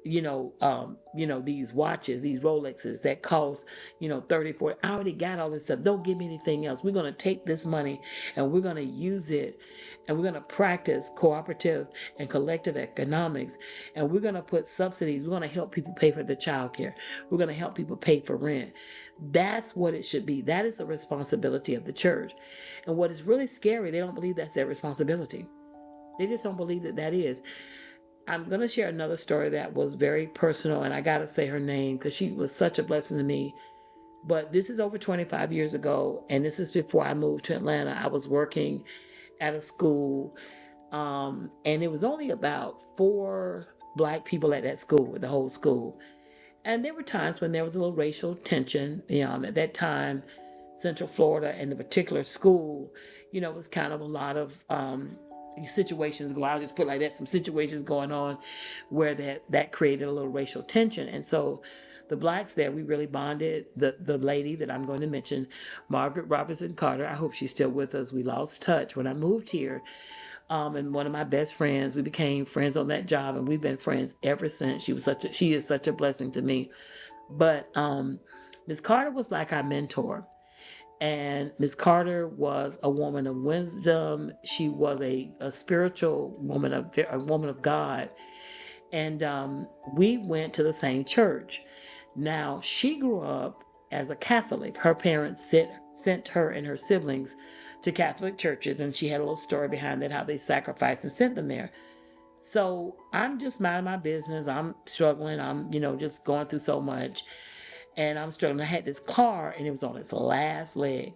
these watches, these Rolexes that cost, 30, 40. I already got all this stuff. Don't give me anything else. We're going to take this money and we're going to use it and we're going to practice cooperative and collective economics, and we're going to put subsidies. We're going to help people pay for the child care. We're going to help people pay for rent. That's what it should be. That is the responsibility of the church. And what is really scary, they don't believe that's their responsibility. They just don't believe that that is. I'm going to share another story that was very personal, and I got to say her name because she was such a blessing to me. But this is over 25 years ago, and this is before I moved to Atlanta. I was working at a school, and it was only about 4 Black people at that school, the whole school. And there were times when there was a little racial tension. At that time, Central Florida and the particular school, it was kind of a lot of situations go. I'll just put it like that. Some situations going on where that created a little racial tension, and so the Blacks there, we really bonded. The lady that I'm going to mention, Margaret Robinson Carter. I hope she's still with us. We lost touch when I moved here. And one of my best friends, we became friends on that job, and we've been friends ever since. She is such a blessing to me. But Miss Carter was like our mentor, and Miss Carter was a woman of wisdom. She was a spiritual woman, a woman of God, and we went to the same church. Now she grew up as a Catholic. Her parents sent her and her siblings to Catholic churches, and she had a little story behind that, how they sacrificed and sent them there. So I'm just minding my business. I'm struggling. I'm, just going through so much, and I'm struggling. I had this car, and it was on its last leg.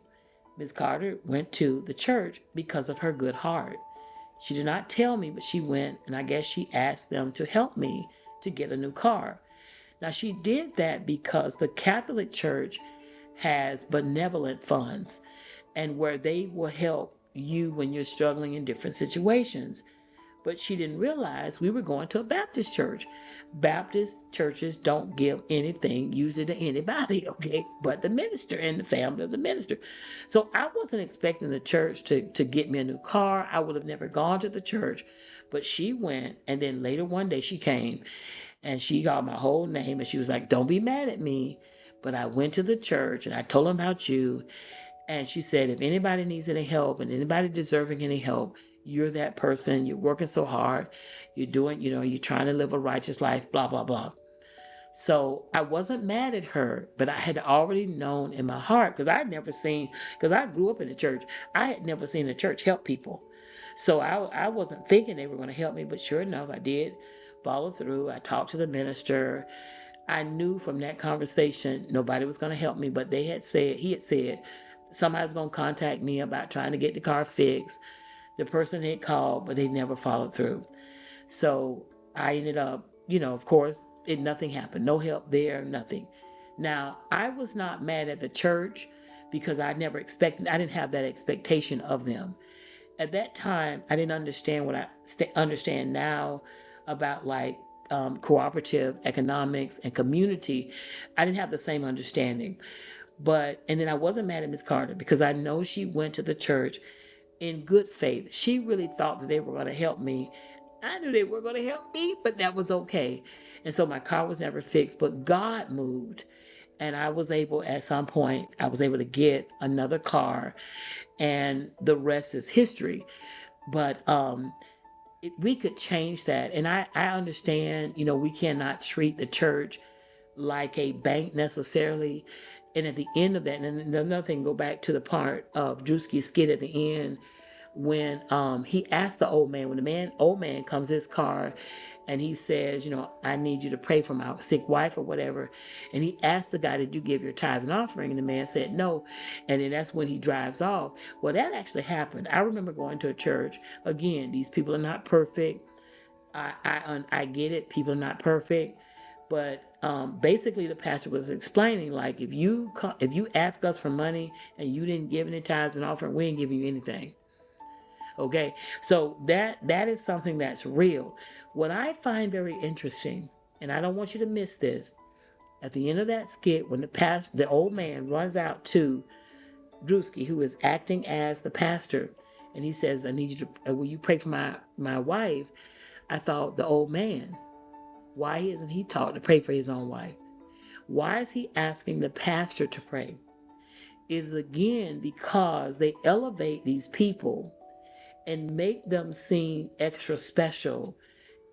Miss Carter went to the church because of her good heart. She did not tell me, but she went, and I guess she asked them to help me to get a new car. Now, she did that because the Catholic Church has benevolent funds, and where they will help you when you're struggling in different situations. But she didn't realize we were going to a Baptist church. Baptist churches don't give anything usually to anybody, okay, but the minister and the family of the minister. So I wasn't expecting the church to get me a new car. I would have never gone to the church. But she went, and then later one day she came, and she got my whole name, and she was like, "Don't be mad at me, but I went to the church and I told them about you." And she said, "If anybody needs any help and anybody deserving any help, you're that person. You're working so hard. You're doing, you're trying to live a righteous life, blah, blah, blah." So I wasn't mad at her, but I had already known in my heart, because I grew up in the church. I had never seen the church help people. So I wasn't thinking they were going to help me, but sure enough, I did follow through. I talked to the minister. I knew from that conversation nobody was going to help me, but he had said somebody's going to contact me about trying to get the car fixed. The person had called, but they never followed through. So I ended up, of course, nothing happened. No help there, nothing. Now, I was not mad at the church because I didn't have that expectation of them. At that time, I didn't understand what I understand now about like cooperative economics and community. I didn't have the same understanding. And then I wasn't mad at Miss Carter because I know she went to the church in good faith. She really thought that they were going to help me. I knew they were going to help me, but that was okay. And so my car was never fixed, but God moved. And at some point, I was able to get another car, and the rest is history. But we could change that. And I understand, we cannot treat the church like a bank necessarily. And at the end of that, and another thing, go back to the part of Druski's skit at the end when he asked the old man, when old man comes to his car, and he says, "I need you to pray for my sick wife," or whatever. And he asked the guy, "Did you give your tithe and offering?" And the man said no. And then that's when he drives off. Well, that actually happened. I remember going to a church. Again, these people are not perfect. I get it. People are not perfect. But basically, the pastor was explaining, like, if you ask us for money and you didn't give any tithes and offering, we ain't giving you anything. Okay, so that is something that's real. What I find very interesting, and I don't want you to miss this, at the end of that skit, when the old man runs out to Druski, who is acting as the pastor, and he says, "I need you to, will you pray for my wife?" I thought, the old man, why isn't he taught to pray for his own wife? Why is he asking the pastor to pray? Is again because they elevate these people, and make them seem extra special,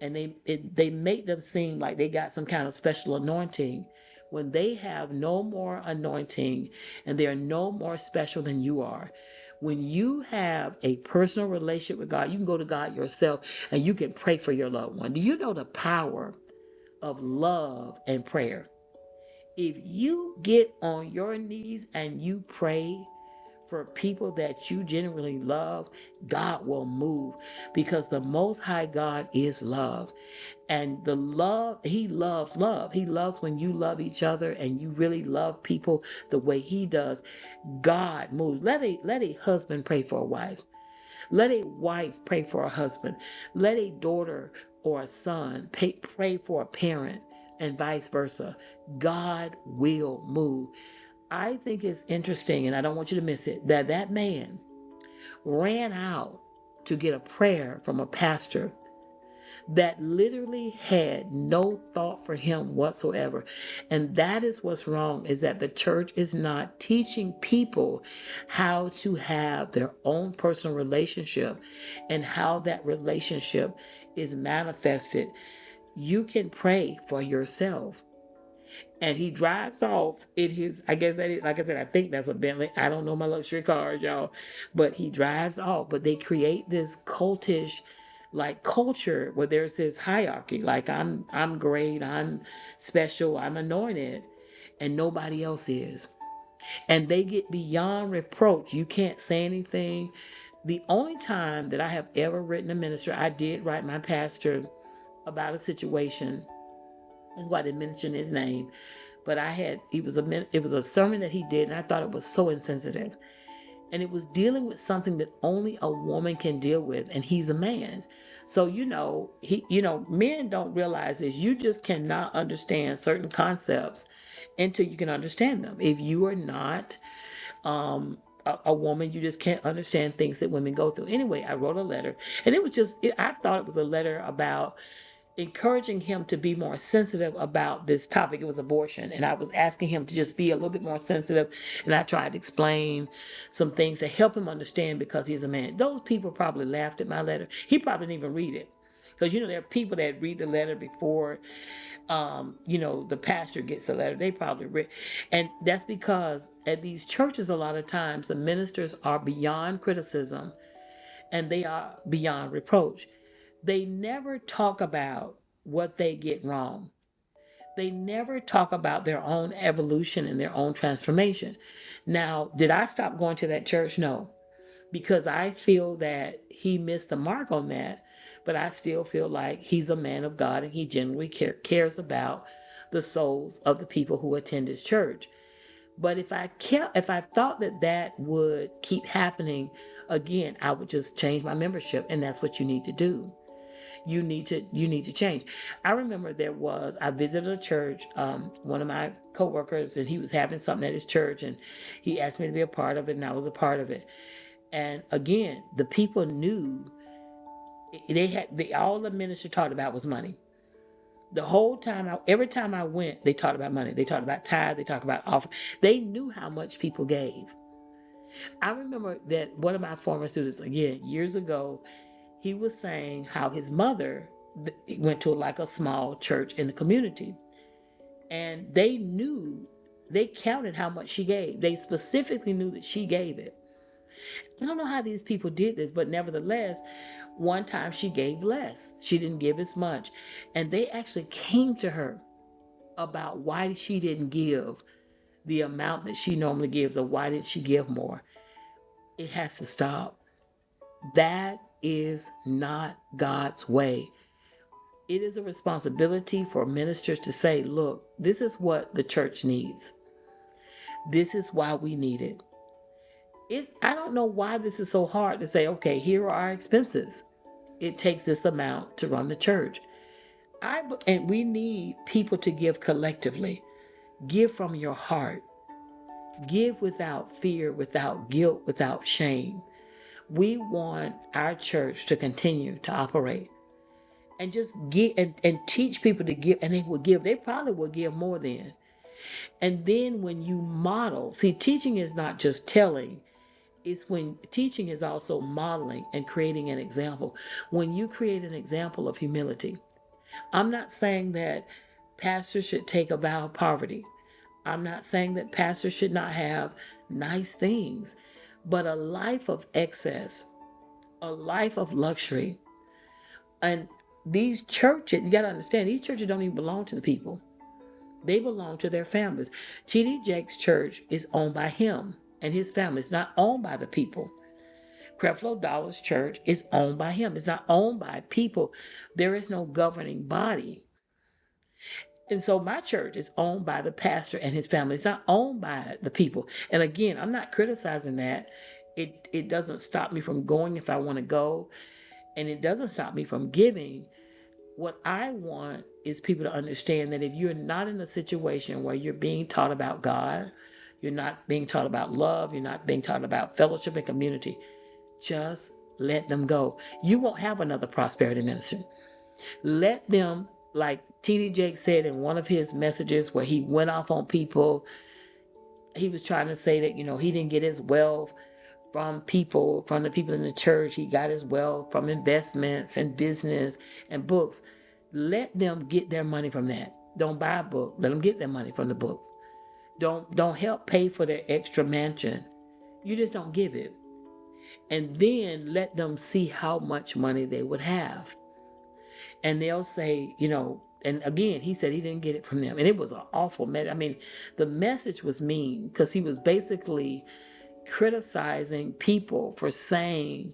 and they make them seem like they got some kind of special anointing when they have no more anointing and they're no more special than you are. When you have a personal relationship with God, you can go to God yourself and you can pray for your loved one. Do you know the power of love and prayer? If you get on your knees and you pray for people that you genuinely love, God will move, because the Most High God is love. And the love, He loves love. He loves when you love each other and you really love people the way He does. God moves. Let a husband pray for a wife. Let a wife pray for a husband. Let a daughter or a son pray for a parent, and vice versa. God will move. I think it's interesting, and I don't want you to miss it, that that man ran out to get a prayer from a pastor that literally had no thought for him whatsoever. And that is what's wrong, is that the church is not teaching people how to have their own personal relationship and how that relationship is manifested. You can pray for yourself. And he drives off in his, I guess that is, like I said, I think that's a Bentley. I don't know my luxury cars, y'all, but he drives off. But they create this cultish like culture where there's this hierarchy, like I'm great, I'm special, I'm anointed, and nobody else is. And they get beyond reproach. You can't say anything. The only time that I have ever written a minister, I did write my pastor about a situation. I didn't mention his name, but it was a sermon that he did, and I thought it was so insensitive. And it was dealing with something that only a woman can deal with, and he's a man. So men don't realize this. You just cannot understand certain concepts until you can understand them. If you are not a woman, you just can't understand things that women go through. Anyway, I wrote a letter, and I thought it was a letter about encouraging him to be more sensitive about this topic. It was abortion. And I was asking him to just be a little bit more sensitive. And I tried to explain some things to help him understand, because he's a man. Those people probably laughed at my letter. He probably didn't even read it. Because, there are people that read the letter before, the pastor gets a letter. They probably read. And that's because at these churches, a lot of times, the ministers are beyond criticism and they are beyond reproach. They never talk about what they get wrong. They never talk about their own evolution and their own transformation. Now, did I stop going to that church? No, because I feel that he missed the mark on that. But I still feel like he's a man of God and he genuinely cares about the souls of the people who attend his church. But if I thought that that would keep happening, again, I would just change my membership, and that's what you need to do. You need to change. I remember I visited a church, one of my coworkers, and he was having something at his church, and he asked me to be a part of it, and I was a part of it. And again, the people knew all the minister talked about was money. The whole time, every time I went, they talked about money. They talked about tithe. They talked about offer. They knew how much people gave. I remember that one of my former students, again years ago, he was saying how his mother went to like a small church in the community, and they counted how much she gave. They specifically knew that she gave it. I don't know how these people did this, but nevertheless, one time she gave less. She didn't give as much. And they actually came to her about why she didn't give the amount that she normally gives, or why didn't she give more. It has to stop. That is not God's way. It is a responsibility for ministers to say, look, this is what the church needs. This is why we need it. I don't know why this is so hard to say, okay, here are our expenses. It takes this amount to run the church. And we need people to give collectively. Give from your heart. Give without fear, without guilt, without shame. We want our church to continue to operate, and just give and teach people to give, and they will give. They probably will give more then. And then when you model, see, teaching is not just telling, It's when teaching is also modeling and creating an example. When you create an example of humility, I'm not saying that pastors should take a vow of poverty. I'm not saying that pastors should not have nice things, but a life of excess, a life of luxury. And these churches, you got to understand, these churches don't even belong to the people. They belong to their families. T.D. Jakes' church is owned by him and his family. It's not owned by the people. Creflo Dollar's church is owned by him. It's not owned by people. There is no governing body. And so my church is owned by the pastor and his family. It's not owned by the people. And again, I'm not criticizing that. It doesn't stop me from going if I want to go, and it doesn't stop me from giving. What I want is people to understand that if you're not in a situation where you're being taught about God, you're not being taught about love, you're not being taught about fellowship and community, just let them go. You won't have another prosperity minister. Let them, like T.D. Jakes said in one of his messages where he went off on people, he was trying to say that, he didn't get his wealth from people, from the people in the church. He got his wealth from investments and business and books. Let them get their money from that. Don't buy a book. Let them get their money from the books. Don't help pay for their extra mansion. You just don't give it. And then let them see how much money they would have. And they'll say, and again, he said he didn't get it from them. And it was an awful message. I mean, the message was mean because he was basically criticizing people for saying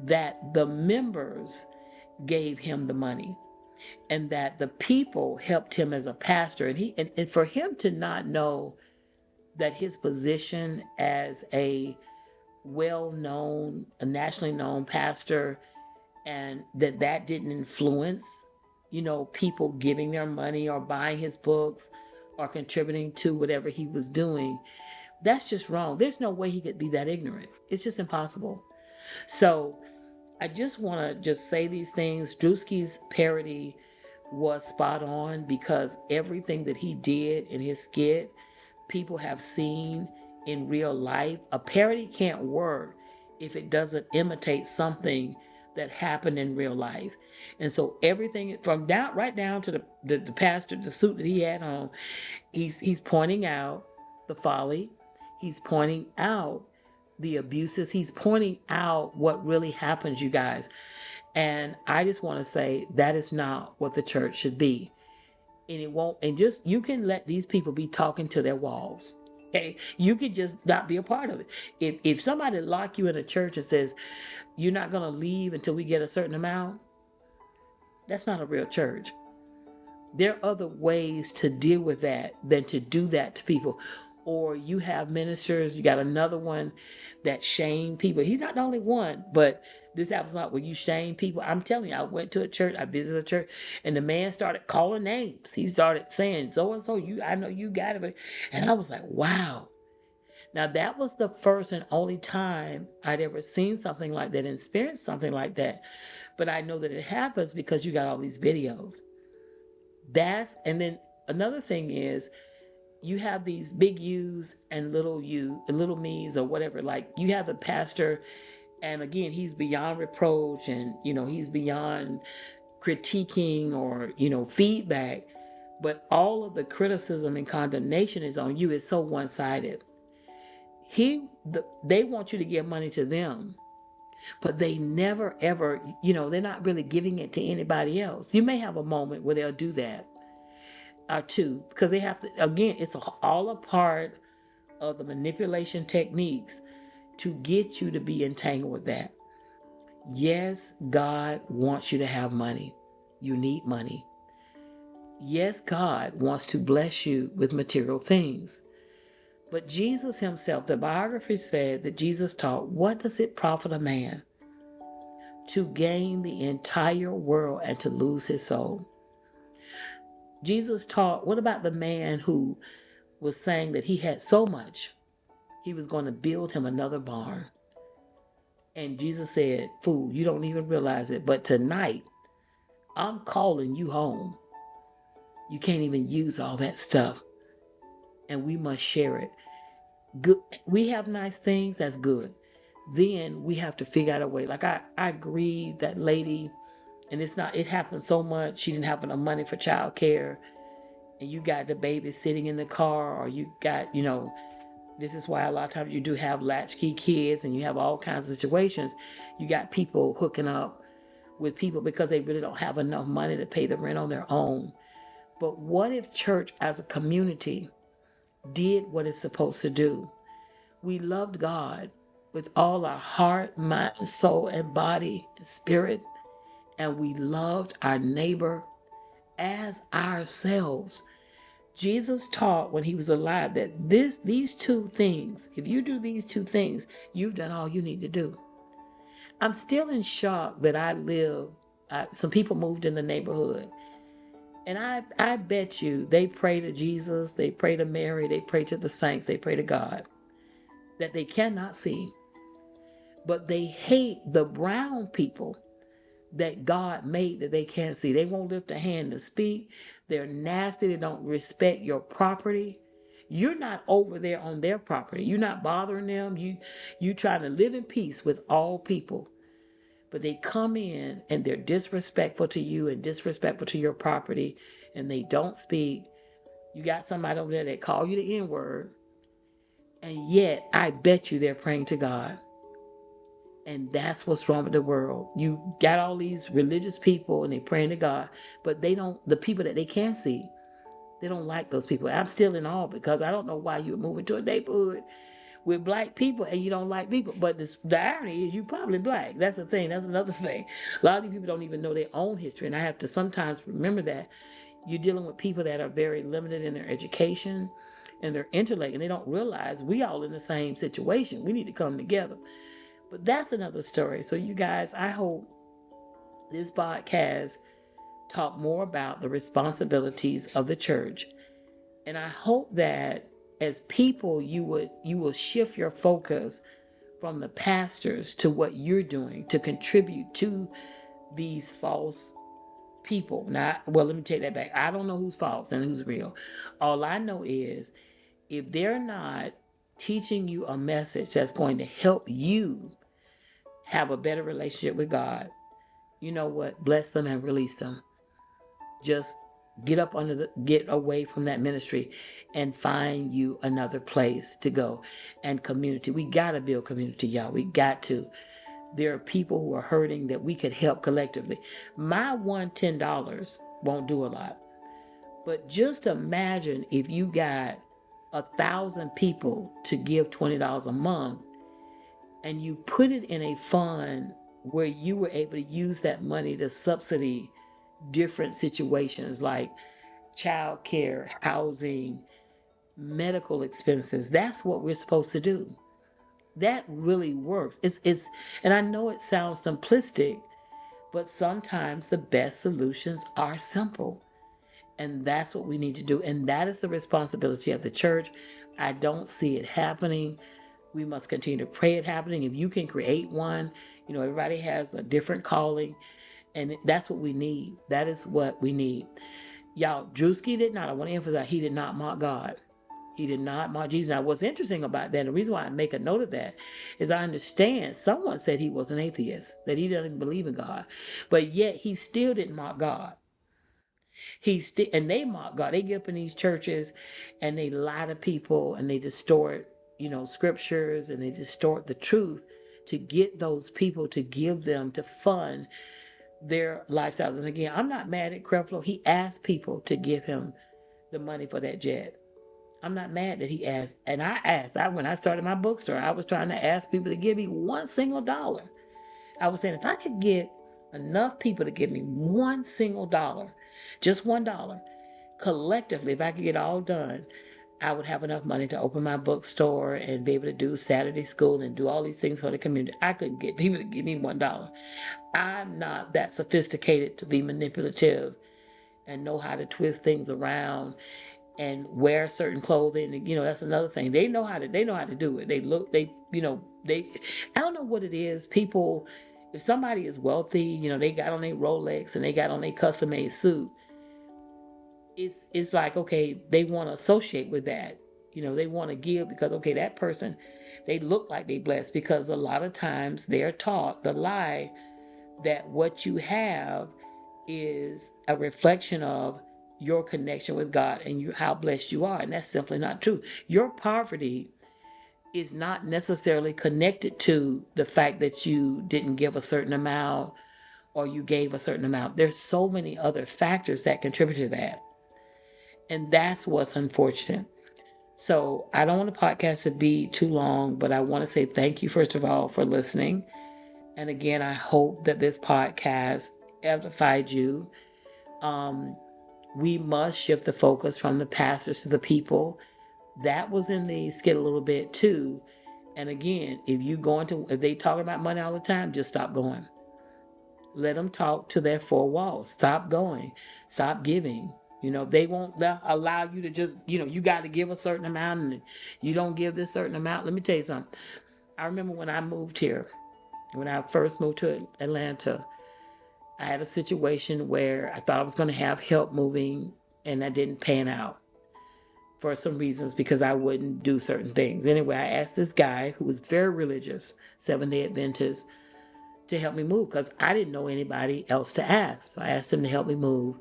that the members gave him the money and that the people helped him as a pastor. And for him to not know that his position as a well-known, a nationally known pastor, and that didn't influence, people giving their money or buying his books or contributing to whatever he was doing, that's just wrong. There's no way he could be that ignorant. It's just impossible. So I just want to just say these things. Druski's parody was spot on because everything that he did in his skit, people have seen in real life. A parody can't work if it doesn't imitate something that happened in real life. And so everything from down right down to the pastor, the suit that he had on, he's pointing out the folly. He's pointing out the abuses. He's pointing out what really happens, you guys. And I just want to say that is not what the church should be. And it won't, and just you can let these people be talking to their walls. Okay, you can just not be a part of it. If somebody lock you in a church and says you're not going to leave until we get a certain amount, that's not a real church. There are other ways to deal with that than to do that to people. Or you have ministers, you got another one that shame people. He's not the only one, but this happens a lot where you shame people. I'm telling you, I went to a church, I visited a church, and the man started calling names. He started saying, so and so, I know you got it. And I was like, wow. Now that was the first and only time I'd ever seen something like that, experienced something like that. But I know that it happens because you got all these videos. And then another thing is you have these big U's and little me's or whatever. Like you have the pastor, and again, he's beyond reproach and, he's beyond critiquing or, feedback. But all of the criticism and condemnation is on you. It's so one-sided. They want you to give money to them, but they never ever, they're not really giving it to anybody else. You may have a moment where they'll do that or two because they have to, again, it's all a part of the manipulation techniques to get you to be entangled with that. Yes, God wants you to have money. You need money. Yes, God wants to bless you with material things. But Jesus himself, the biography said that Jesus taught, what does it profit a man to gain the entire world and to lose his soul? Jesus taught, what about the man who was saying that he had so much, he was going to build him another barn? And Jesus said, fool, you don't even realize it, but tonight I'm calling you home. You can't even use all that stuff, and we must share it. Good. We have nice things, that's good. then we have to figure out a way. Like I grieve that lady, and it happened so much. She didn't have enough money for child care, and you got the baby sitting in the car, or you got, this is why a lot of times you do have latchkey kids and you have all kinds of situations. You got people hooking up with people because they really don't have enough money to pay the rent on their own. But what if church as a community did what it's supposed to do? We loved God with all our heart, mind, soul, and body and spirit, and we loved our neighbor as ourselves. Jesus taught when he was alive that these two things, if you do these two things, you've done all you need to do. I'm still in shock that some people moved in the neighborhood. And I bet you they pray to Jesus, they pray to Mary, they pray to the saints, they pray to God that they cannot see. But they hate the brown people that God made that they can't see. They won't lift a hand to speak. They're nasty. They don't respect your property. You're not over there on their property. You're not bothering them. You trying to live in peace with all people. But they come in and they're disrespectful to you and disrespectful to your property, and they don't speak. You got somebody over there that call you the N-word, and yet I bet you they're praying to God. And that's what's wrong with the world. You got all these religious people and they praying to God, but the people that they can see, they don't like those people. I'm still in awe because I don't know why you're moving to a neighborhood with black people and you don't like people. But the irony is you probably black. That's the thing. That's another thing. A lot of these people don't even know their own history. And I have to sometimes remember that you're dealing with people that are very limited in their education and their intellect, and they don't realize we all in the same situation. We need to come together. But that's another story. So you guys, I hope this podcast talk more about the responsibilities of the church. And I hope that as people you will shift your focus from the pastors to what you're doing to contribute to these false people. Now, well, let me take that back. I don't know who's false and who's real. All I know is if they're not teaching you a message that's going to help you have a better relationship with God, you know what? Bless them and release them. Just get away from that ministry and find you another place to go. And community. We got to build community, y'all. We got to. There are people who are hurting that we could help collectively. My $10 won't do a lot. But just imagine if you got 1,000 people to give $20 a month and you put it in a fund where you were able to use that money to subsidy different situations like child care, housing, medical expenses. That's what we're supposed to do. That really works. And I know it sounds simplistic, but sometimes the best solutions are simple. And that's what we need to do. And that is the responsibility of the church. I don't see it happening. We must continue to pray it happening. If you can create one, everybody has a different calling. And that's what we need. That is what we need. Y'all, Druski did not, I want to emphasize, he did not mock God. He did not mock Jesus. Now, what's interesting about that, the reason why I make a note of that, is I understand someone said he was an atheist, that he doesn't even believe in God. But yet he still didn't mock God. And they mock God. They get up in these churches and they lie to people and they distort, scriptures, and they distort the truth to get those people to give them to fund their lifestyles. And again, I'm not mad at Creflo. He asked people to give him the money for that jet. I'm not mad that he asked. And I asked. When I started my bookstore, I was trying to ask people to give me one single dollar. I was saying if I could get enough people to give me one single dollar, just $1, collectively, if I could get all done, I would have enough money to open my bookstore and be able to do Saturday school and do all these things for the community. I couldn't get people to give me $1. I'm not that sophisticated to be manipulative and know how to twist things around and wear certain clothing. That's another thing. They know how to do it. I don't know what it is. People, if somebody is wealthy, they got on their Rolex and they got on their custom made suit. It's like, okay, they want to associate with that. They want to give because, okay, that person, they look like they blessed, because a lot of times they're taught the lie that what you have is a reflection of your connection with God and how blessed you are. And that's simply not true. Your poverty is not necessarily connected to the fact that you didn't give a certain amount or you gave a certain amount. There's so many other factors that contribute to that. And that's what's unfortunate. So I don't want the podcast to be too long, but I want to say thank you, first of all, for listening. And again, I hope that this podcast edified you. Um, we must shift the focus from the pastors to the people. That was in the skit a little bit too. And again, if they talk about money all the time, just stop going. Let them talk to their four walls. Stop going. Stop giving. They won't allow you to just, you got to give a certain amount, and you don't give this certain amount. Let me tell you something. I remember when I moved here, when I first moved to Atlanta, I had a situation where I thought I was going to have help moving, and that didn't pan out for some reasons because I wouldn't do certain things. Anyway, I asked this guy who was very religious, Seventh-day Adventist, to help me move because I didn't know anybody else to ask. So I asked him to help me move.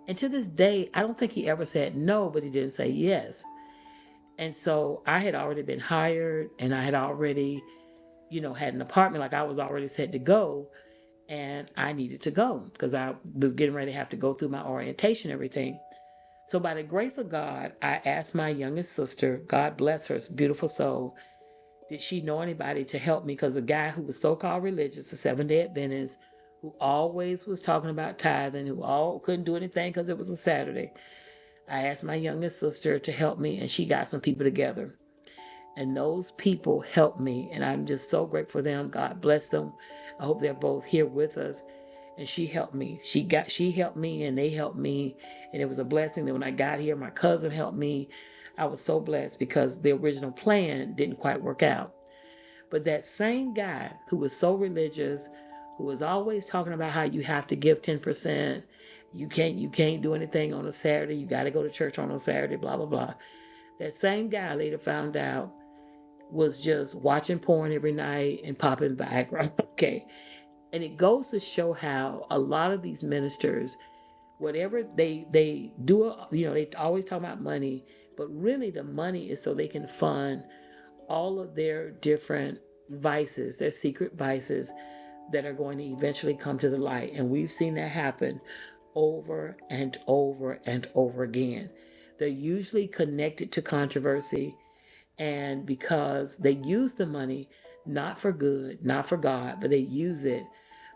And to this day, I don't think he ever said no, but he didn't say yes. And so I had already been hired, and I had already, had an apartment. Like, I was already set to go, and I needed to go because I was getting ready to have to go through my orientation and everything. So by the grace of God, I asked my youngest sister, God bless her, beautiful soul, did she know anybody to help me? Because the guy who was so-called religious, the Seventh-day Adventist, who always was talking about tithing, who couldn't do anything because it was a Saturday, I asked my youngest sister to help me, and she got some people together. And those people helped me, and I'm just so grateful for them. God bless them. I hope they're both here with us. And she helped me. She helped me, and they helped me, and it was a blessing. That when I got here, my cousin helped me. I was so blessed because the original plan didn't quite work out. But that same guy who was so religious, who was always talking about how you have to give 10%, you can't do anything on a Saturday, you got to go to church on a Saturday, blah blah blah. That same guy later found out was just watching porn every night and popping Viagra. Okay. And it goes to show how a lot of these ministers, whatever they do, they always talk about money, but really the money is so they can fund all of their different vices, their secret vices that are going to eventually come to the light. And we've seen that happen over and over and over again. They're usually connected to controversy, and because they use the money not for good, not for God, but they use it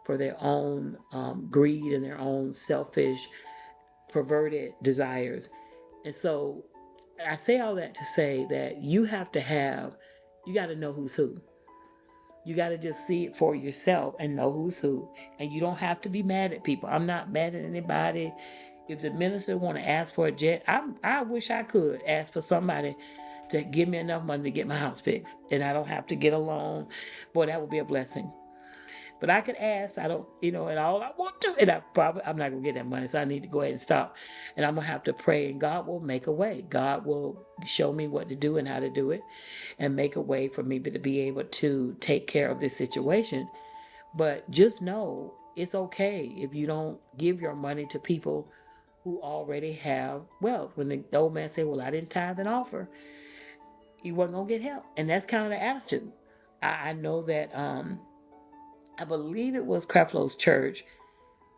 for their own greed and their own selfish, perverted desires. And so I say all that to say that you got to know who's who. You got to just see it for yourself and know who's who. And you don't have to be mad at people. I'm not mad at anybody. If the minister want to ask for a jet, I wish I could ask for somebody to give me enough money to get my house fixed, and I don't have to get a loan. Boy, that would be a blessing. But I could ask. I don't, and all I want to, and I'm not gonna get that money, so I need to go ahead and stop. And I'm gonna have to pray, and God will make a way. God will show me what to do and how to do it, and make a way for me to be able to take care of this situation. But just know it's okay if you don't give your money to people who already have wealth. When the old man said, "Well, I didn't tithe and offer," he wasn't gonna get help, and that's kind of the attitude. I know that I believe it was Creflo's church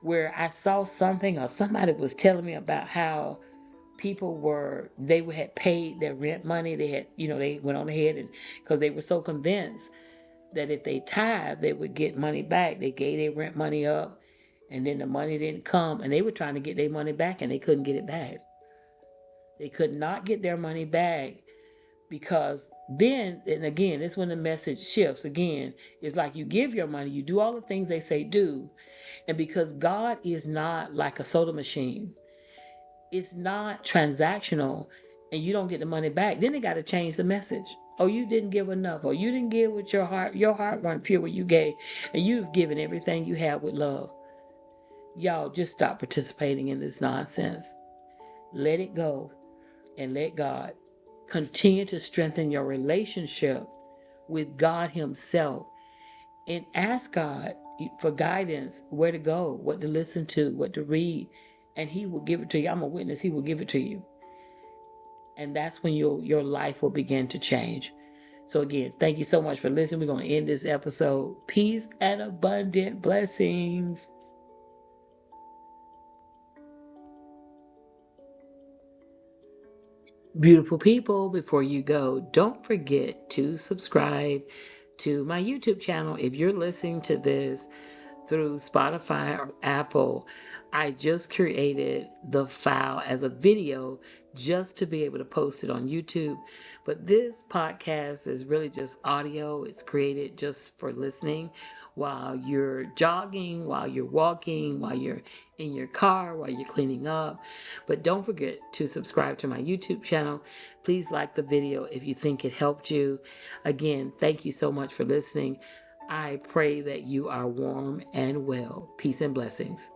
where I saw something, or somebody was telling me about how people they had paid their rent money. They had, they went on ahead, and because they were so convinced that if they tithe, they would get money back. They gave their rent money up, and then the money didn't come, and they were trying to get their money back, and they couldn't get it back. They could not get their money back because then, and again, it's when the message shifts again. It's like you give your money, you do all the things they say do, and because God is not like a soda machine, it's not transactional, and you don't get the money back, then they got to change the message. Oh, you didn't give enough, or you didn't give with your heart wasn't pure what you gave, and you've given everything you have with love. Y'all just stop participating in this nonsense. Let it go and let God. Continue to strengthen your relationship with God Himself and ask God for guidance, where to go, what to listen to, what to read, and He will give it to you. I'm a witness, He will give it to you. And that's when your life will begin to change. So again, thank you so much for listening. We're going to end this episode. Peace and abundant blessings. Beautiful people, before you go, don't forget to subscribe to my YouTube channel. If you're listening to this through Spotify or Apple, I just created the file as a video just to be able to post it on YouTube. But this podcast is really just audio. It's created just for listening while you're jogging, while you're walking, while you're in your car, while you're cleaning up. But don't forget to subscribe to my YouTube channel. Please like the video if you think it helped you. Again, thank you so much for listening. I pray that you are warm and well. Peace and blessings.